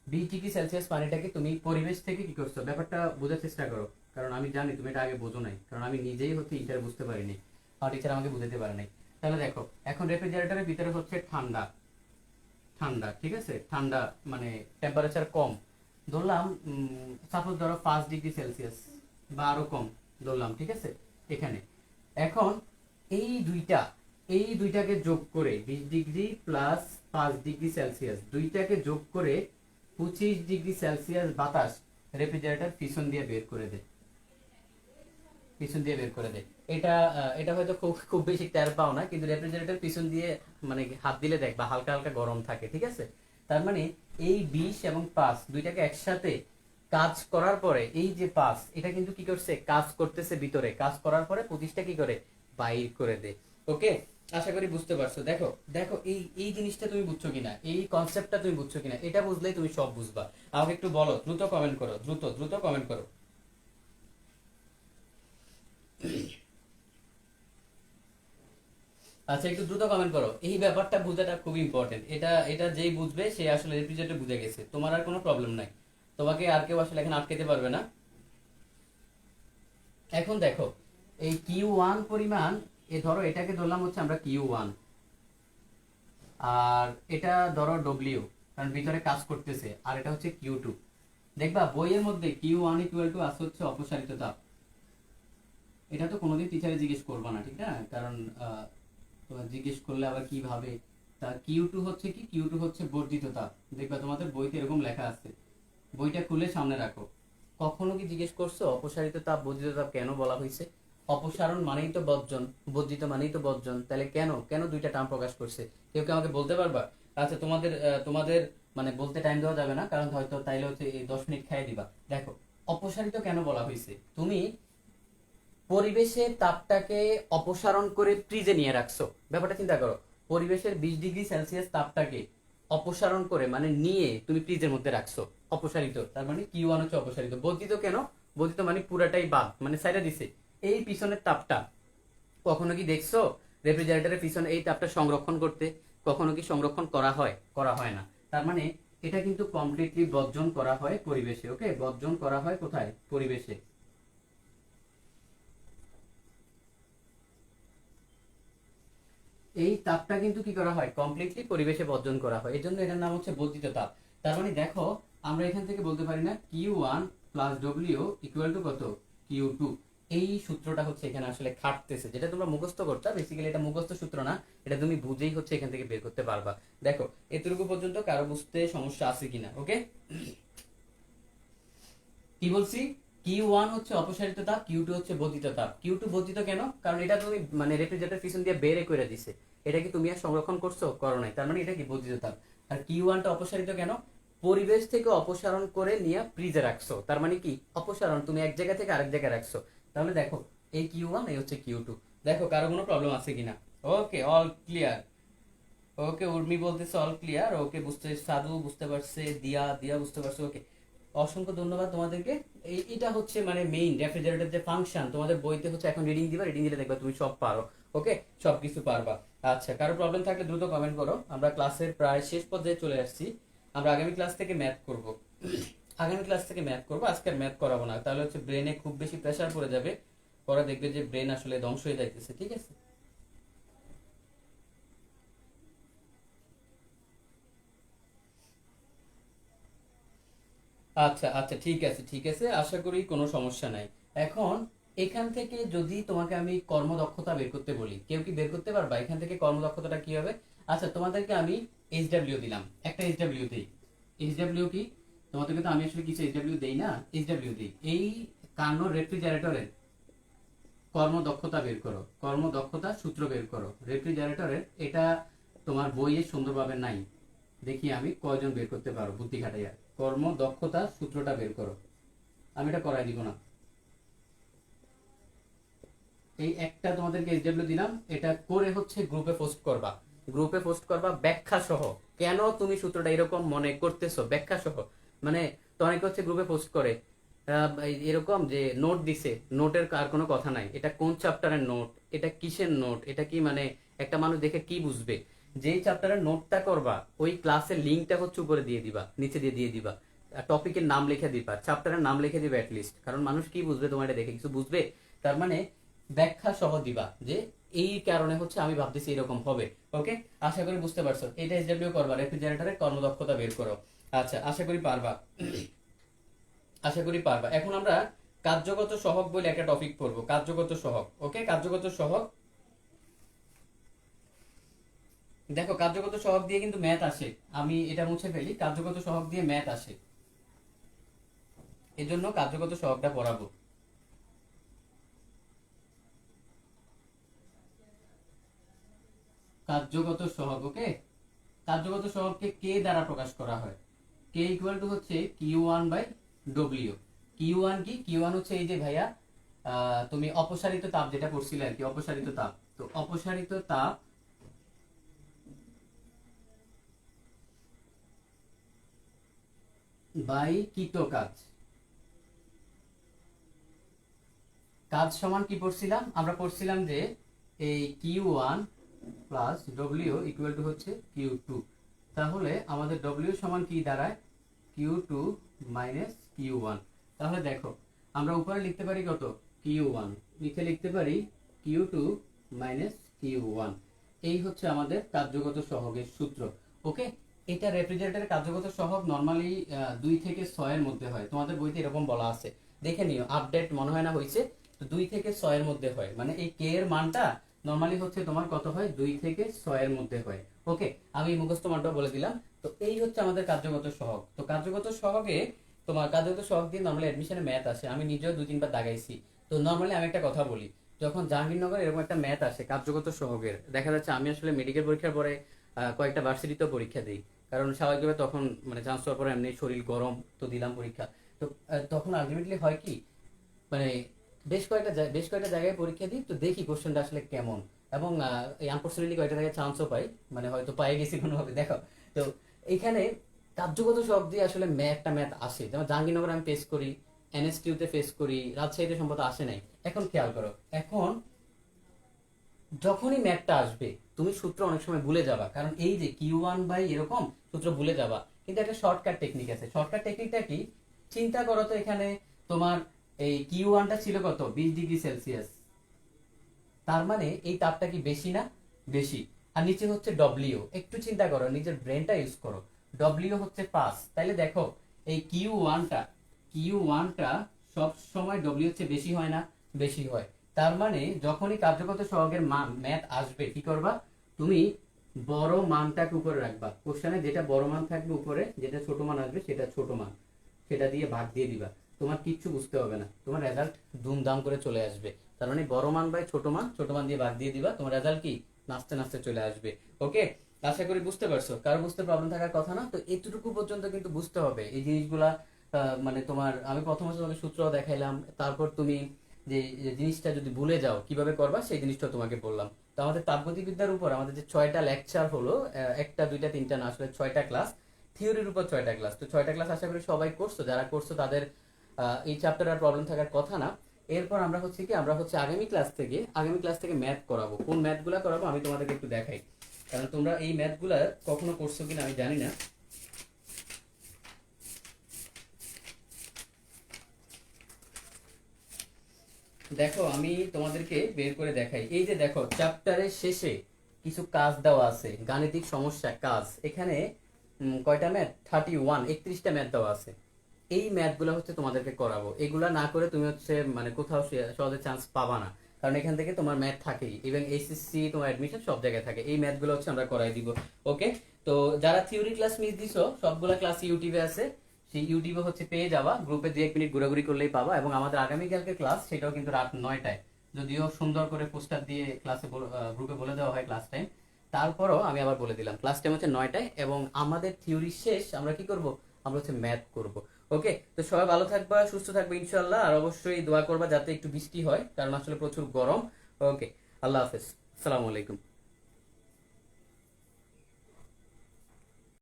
20 ডিগ্রি সেলসিয়াস পানিটাকে তুমি পরিবেশ থেকে কি করছো, ব্যাপারটা বোঝার চেষ্টা করো। কারণ আমি জানি তুমি এটা আগে বোঝো নাই, কারণ আমি নিজেই হচ্ছে ইন্টার বুঝতে পারিনি, আর টিচার আমাকে বুঝাতে পারে নাই। তাহলে দেখো এখন রেফ্রিজারেটরের ভিতরে হচ্ছে ঠান্ডা, ঠান্ডা, ঠিক আছে? ঠান্ডা মানে টেম্পারেচার কম ধরলাম, সাপোজ ধরো 5 ডিগ্রি সেলসিয়াস বা আরো কম ধরলাম, ঠিক আছে? এখানে এখন এই দুইটা, এই দুইটাকে যোগ করে 20 ডিগ্রি প্লাস 5 ডিগ্রি সেলসিয়াস, দুইটাকে যোগ করে 25 ডিগ্রি সেলসিয়াস বাতাস রেফ্রিজারেটর পিছন দিয়ে বের করে দেয়, পিছন দিয়ে বের করে দেয়। এটা এটা হয়তো খুব খুব বেশি টের পাও না, কিন্তু রেফ্রিজারেটর পিছন দিয়ে মানে হাত দিলে দেখবা হালকা হালকা গরম থাকে, ঠিক আছে? তার মানে এই 20 এবং 5 দুইটাকে একসাথে কাজ করার পরে এই যে 5 এটা কিন্তু কি করছে, কাজ করতেছে ভিতরে, কাজ করার পরে 25টা কি করে, বাইর করে দেয়। ওকে, আশা করি বুঝতে পারছো। দেখো দেখো এই এই জিনিসটা তুমি বুঝছো কিনা, এই কনসেপ্টটা তুমি বুঝছো কিনা, এটা বুঝলেই তুমি সব বুঝবা। আমাকে একটু বলো, দ্রুত কমেন্ট করো, দ্রুত দ্রুত কমেন্ট করো। আচ্ছা, একটু দ্রুত কমেন্ট করো। এই ব্যাপারটা বোঝাটা খুব ইম্পর্টেন্ট। এটা এটা যেই বুঝবে সে আসলে রেফ্রিজারেটর বুঝে গেছে, তোমার আর কোনো প্রবলেম নাই। তোমাকে আর কেউ আসলে এখানে আটকাতে পারবে না। এখন দেখো এই কিউ 1 পরিমাণ, এ ধরো এটাকে ধরলাম হচ্ছে আমরা কিউ 1, আর এটা ধরো ডব্লিউ, কারণ ভিতরে কাজ করতেছে, আর এটা হচ্ছে কিউ 2। দেখবা বইয়ের মধ্যে কিউ 1 আছে হচ্ছে অপসারিত তাপ। এটা তো কোনোদিন টিচারে জিজ্ঞেস করবা না, ঠিক না? কারণ তোমার জিজ্ঞেস করলে আবার কি ভাবে। তা কিউ 2 হচ্ছে কি, কিউ 2 হচ্ছে বর্ধিত তাপ। দেখবা তোমাদের বইতে এরকম লেখা আছে, বইটা খুলে সামনে রাখো। কখনো কি জিজ্ঞেস করছো অপসারিত তাপ বর্ধিত তাপ কেন বলা হয়েছে? অপসারণ মানেই তো বর্জন, বর্ধিত মানেই তো বর্জন, তাহলে কেন কেন দুইটা টার্ম প্রকাশ করছে? কেউ কি আমাকে বলতে পারবা? আচ্ছা, তোমাদের তোমাদের মানে বলতে টাইম দেওয়া যাবে না, কারণ হয়তো তাইলে হচ্ছে এই 10 মিনিট খাইয়ে দিবা। দেখো অপসারিত কেন বলা হয়েছে, তুমি পরিবেশের তাপটাকে অপসারণ করে ফ্রিজে নিয়ে রাখছো। ব্যাপারটা চিন্তা করো, পরিবেশের 20 ডিগ্রি সেলসিয়াস তাপটাকে অপসারণ করে মানে নিয়ে তুমি ফ্রিজের মধ্যে রাখছো, অপসারিত, তার মানে কিউ ওয়ান হচ্ছে অপসারিত। বর্ধিত কেন? বর্ধিত মানে পুরাটাই বাদ, মানে সাইডা দিছে। এই পিছনের তাপটা কখনো কি দেখছো রেফ্রিজারেটরের পিছনে এই তাপটা সংরক্ষণ করতে? কখনো কি সংরক্ষণ করা হয়? করা হয় না। তার মানে এটা কিন্তু কমপ্লিটলি বর্জন করা হয় পরিবেশে। ওকে, বর্জন করা হয় কোথায়? পরিবেশে। এই তাপটা কিন্তু কি করা হয়? কমপ্লিটলি পরিবেশে বর্জন করা হয়, এই জন্য এটার নাম হচ্ছে বর্ধিত তাপ। তার মানে দেখো আমরা এখান থেকে বলতে পারি না Q one plus W equal to কত? Q two. এই সূত্রটা হচ্ছে এখানে আসলে খাটতেছে, যেটা তোমরা মুখস্থ করতে, বেসিক্যালি এটা মুখস্থ সূত্র না, এটা তুমি বুঝেই হচ্ছে এখান থেকে বের করতে পারবা। দেখো এতটুকু পর্যন্ত কারো বুঝতে সমস্যা আছে কিনা? ওকে, কি বলছি? কিউ ওয়ান হচ্ছে অপসারিত তাপ, কিউ টু হচ্ছে বর্ধিত তাপ। কিউ টু বর্ধিত কেন? কারণ এটা তুমি মানে রেফ্রিজারেটর পিছন দিয়ে বেরে করে দিছে, এটা কি তুমি আর সংরক্ষণ করছো? করো নাই, তার মানে এটা কি বর্ধিত তাপ। আর কিউ ওয়ানটা অপসারিত কেন? পরিবেশ থেকে অপসারণ করে নিয়ে ফ্রিজে রাখছো, তার মানে কি অপসারণ, তুমি এক জায়গা থেকে আরেক জায়গায় রাখছো। তাহলে দেখো এই কিউ ওয়ান, এই হচ্ছে কিউ টু। দেখো কারো কোনো প্রবলেম আছে কিনা? ওকে, অল ক্লিয়ার। ওকে, উর্মি বলতেছে অল ক্লিয়ার। ওকে, বুঝতে, সাধু বুঝতে পারছে, দিয়া দিয়া বুঝতে পারছে। ওকে, অসংখ্য ধন্যবাদ তোমাদেরকে। এটা হচ্ছে মানে মেইন রেফ্রিজারেটর যে ফাংশন, তোমাদের বইতে হচ্ছে এখন রিডিং দিবা, রিডিং দিলে দেখবা তুমি সব পারো। ওকে, সব কিছু পারবা। আচ্ছা, কারো প্রবলেম থাকলে দ্রুত কমেন্ট করো। আমরা ক্লাসের প্রায় শেষ পর্যায়ে চলে আসছি। আমরা আগামী ক্লাস থেকে ম্যাথ করব। আগামী ক্লাস থেকে ম্যাথ করবো, আজকে ম্যাথ করাবো না, তাহলে হচ্ছে ব্রেনে খুব বেশি প্রেসার পড়ে যাবে, পরে দেখবে যে ব্রেন আসলে ধ্বংস হয়ে যাইতেছে। ঠিক আছে? আচ্ছা আচ্ছা, ঠিক আছে ঠিক আছে, আশা করি কোনো সমস্যা নাই। এখন এখান থেকে যদি তোমাকে আমি কর্মদক্ষতা বের করতে বলি, কেউ কি বের করতে পারবা এখান থেকে কর্মদক্ষতাটা কি হবে? আচ্ছা, তোমাদেরকে আমি এইচডব্লিউ দিলাম, একটা এইচডব্লিউ দিই। এইচডব্লিউ কি? তোমাদেরকে তো আমি আসলে কিছু এইচডব্লিউ দেই না, এইচডব্লিউ দিই। এই কার্নো রেফ্রিজারেটরের কর্মদক্ষতা বের করো, কর্মদক্ষতা সূত্র বের করো রেফ্রিজারেটরের। এটা তোমার বইয়ে সুন্দরভাবে নাই, দেখি আমি কয়জন বের করতে পারো বুদ্ধি খাটাইয়া। কর্মদক্ষতা সূত্রটা বের করো। আমি এটা করাই দিব না, এই একটা তোমাদেরকে এইচডব্লিউ দিলাম, এটা করে হচ্ছে গ্রুপে পোস্ট করবা। গ্রুপে পোস্ট করবা ব্যাখ্যা সহ, কেন তুমি সূত্রটা এরকম মনে করতেছো ব্যাখ্যা সহ। মানে তো অনেকে হচ্ছে গ্রুপে পোস্ট করে এরকম যে নোট দিছে, নোটের আর কোনো কথা নাই, এটা কোন চ্যাপ্টারের নোট, এটা কিসের নোট, এটা কি মানে একটা মানুষ দেখে কি বুঝবে? যেই চ্যাপ্টারের নোটটা করবা ওই ক্লাসের লিঙ্কটা হচ্ছে উপরে দিয়ে দিবা, নিচে দিয়ে দিয়ে দিবা, টপিকের নাম লিখে দিবা, চ্যাপ্টারের নাম লিখে দিবা অ্যাটলিস্ট, কারণ মানুষ কি বুঝবে তোমার এটা দেখে? কিছু বুঝবে? তার মানে ব্যাখ্যা সহ দিবা যে এই কারণে হচ্ছে আমি ভাবতেছি এরকম হবে। ওকে, আশা করি বুঝতে পারছো। এটা এসডব্লিউ করবা, রেফ্রিজারেটরের কর্মদক্ষতা বের করো। আচ্ছা, আশা করি পারবা, আশা করি পারবা। এখন আমরা কার্যগত সহগ বলে একটা টপিক পড়বো, কার্যগত সহগ। ওকে, কার্যগত সহগ। দেখো কার্যগত সহগ দিয়ে কিন্তু ম্যাথ আসে, আমি এটা মুছে ফেলি, কার্যগত সহগ দিয়ে ম্যাথ আসে, এজন্য কার্যগত সহগটা পড়াবো। কার্যগত সহগ। ওকে, কার্যগত সহগকে কে দ্বারা প্রকাশ করা হয়? কে ইকুয়াল টু হচ্ছে Q one by W. Q one কি? কিউ ওয়ান হচ্ছে এই যে ভাইয়া তুমি অপসারিত তাপ যেটা পড়ছিলে আর কি, অপসারিত তাপ। তো অপসারিত তাপ বাই কৃত কাজ। কাজ সমান কি পড়ছিলাম আমরা? পড়ছিলাম যে এই Q one plus W equal to হচ্ছে কিউ টু। তাহলে আমাদের ডব্লিউ সমান কি দাঁড়ায়? Q two minus Q one. তাহলে দেখো আমরা উপরে লিখতে পারি কত? কিউ ওয়ান, নিচে লিখতে পারি Q two minus Q one. এই হচ্ছে আমাদের কার্যগত সহগের সূত্র। ওকে, এটা রেফ্রিজারেটরের কার্যগত সহগ নর্মালি 2 থেকে 6 এর মধ্যে হয়, তোমাদের বইতে এরকম বলা আছে, দেখে নিও, আপডেট মনে হয় না হয়েছে। তো 2 থেকে 6 এর মধ্যে হয়, মানে এই কে এর মানটা নর্মালি হচ্ছে তোমার কত হয়? 2 থেকে 6 এর মধ্যে হয়। ওকে, আমি মুখস্থ মানটা বলে দিলাম। তো এই হচ্ছে আমাদের কার্যগত সহগ। তো কার্যগত সহগে তোমার কার্যগত সহগ দিয়ে নর্মালি অ্যাডমিশনে ম্যাথ আসে, আমি নিজেও 2-3 বার দাগাইছি। তো নর্মালি আমি একটা কথা বলি, যখন জাহাঙ্গীরনগর এরকম একটা ম্যাথ আসে কার্যগত সহগের, দেখা যাচ্ছে আমি আসলে মেডিকেল পরীক্ষার পরে কয়েকটা ভার্সিটিতেও পরীক্ষা দিই, কারণ স্বাভাবিকভাবে তখন মানে চান্স পাওয়ার পরে এমনি শরীর গরম, তো দিলাম পরীক্ষা। তো তখন আলটিমেটলি হয় কি, মানে বেশ কয়েকটা জায়গায় পরীক্ষা দিই, তো দেখি কোশ্চেনটা আসলে কেমন, এবং এই আনফর্চুনেটলি কয়েকটা জায়গায় চান্সও পাই, মানে হয়তো পাই গেছি কোনোভাবে। দেখো তো এখানে কার্যগত সব দিয়ে আসলে একটা ম্যাথ আসে, যেমন জাহাঙ্গীরনগর আমি ফেস করি, এনএসটিউতে ফেস করি, রাজশাহীতে সম্ভবত আসে নাই। এখন খেয়াল করো, এখন যখনই ম্যাথটা আসবে তুমি সূত্র অনেক সময় ভুলে যাবা, কারণ এই যে Q1 বাই এরকম সূত্র ভুলে যাবা, কিন্তু একটা শর্টকাট টেকনিক আছে। শর্টকাট টেকনিকটা কি? চিন্তা করো তো, এখানে তোমার এই Q1টা ছিল কত, 20 ডিগ্রি সেলসিয়াস। তার মানে এই তাপটা কি বেশি না? বেশি। আর নিচে হচ্ছে ডব্লিউ, একটু চিন্তা করো, নিজের ব্রেনটা ইউজ করো। ডব্লিউ হচ্ছে 5, তাইলে দেখো এই কিউ ওয়ানটা সব সময় ডব্লিউ হচ্ছে বেশি হয় না? বেশি হয়। তার মানে যখনই কার্যগত সহগের ম্যাথ আসবে, কি করবা তুমি? বড় মানটাকে উপরে রাখবা, কোশ্চেনে যেটা বড় মান থাকবে উপরে, যেটা ছোট মান আসবে সেটা ছোট মান, সেটা দিয়ে ভাগ দিয়ে দিবা। তোমার কিচ্ছু বুঝতে হবে না, তোমার রেজাল্ট ধুমধাম করে চলে আসবে। তার মানে বড় মান বাই ছোট মান দিয়ে ভাগ দিয়ে দিবা, তোমার রেজাল্ট কি নাচতে নাচতে চলে আসবে। ওকে, আশা করি বুঝতে পারছো, কারো বুঝতে প্রবলেম থাকার কথা না। তো এতটুকু পর্যন্ত কিন্তু বুঝতে হবে এই জিনিসগুলা। মানে তোমার আমি প্রথমে তোমাকে সূত্র দেখাইলাম, তারপর তুমি যে যে জিনিসটা যদি ভুলে যাও কিভাবে করবা সেই জিনিসটা তোমাকে বললাম। তো আমাদের তাপগতিবিদ্যার উপর আমাদের যে 6টা লেকচার হলো, একটা দুইটা তিনটা না, আসলে 6টা ক্লাস, থিওরির উপর 6টা ক্লাস। তো 6টা ক্লাস আশা করি সবাই করছো, যারা করছো তাদের এই চ্যাপ্টার আর প্রবলেম থাকার কথা না। এরপর আমরা হচ্ছে কি, আমরা হচ্ছে আগামী ক্লাস থেকে ম্যাথ করাবো। কোন ম্যাথগুলা করাবো আমি তোমাদেরকে একটু দেখাই, কারণ তোমরা এই ম্যাথগুলা কখনো করছো কিনা আমি জানি না। দেখো আমি তোমাদেরকে বের করে দেখাই। এই যে দেখো, চ্যাপ্টারের শেষে কিছু কাজ দেওয়া আছে, গাণিতিক সমস্যা কাজ। এখানে কয়টা ম্যাথ? 31, 31টা ম্যাথ দেওয়া আছে। এই ম্যাথগুলো হচ্ছে তোমাদেরকে করাবো। এগুলা না করে তুমি হচ্ছে মানে কোথাও সহজে চান্স পাবা না, কারণ এখান থেকে তোমার ম্যাথ থাকেই, এবং এইচএসসি তোমার অ্যাডমিশন সব জায়গায় থাকে। এই ম্যাথগুলো হচ্ছে আমরা করাই দিব। ওকে, তো যারা থিওরি ক্লাস মিস দিছো, সবগুলা ক্লাস ইউটিউবে আছে, সেই ইউটিউবে হচ্ছে পেয়ে যাবা, গ্রুপে 2-1 মিনিট ঘোরাঘুরি করলেই পাবা। এবং আমাদের আগামীকালকে ক্লাস, সেটাও কিন্তু রাত 9টায়, যদিও সুন্দর করে পোস্টার দিয়ে ক্লাসে গ্রুপে বলে দেওয়া হয় ক্লাস টাইম, তারপরও আমি আবার বলে দিলাম ক্লাস টাইম হচ্ছে 9টায়। এবং আমাদের থিওরি শেষ আমরা কি করব? আমরা হচ্ছে ম্যাথ করব। ওকে, তো সবাই ভালো থাকবা, সুস্থ থাকবে ইনশাল্লাহ। আর অবশ্যই দোয়া করবা যাতে একটু বৃষ্টি হয়, কারণ আসলে প্রচুর গরম। ওকে, আল্লাহ হাফেজ, আসসালামু আলাইকুম।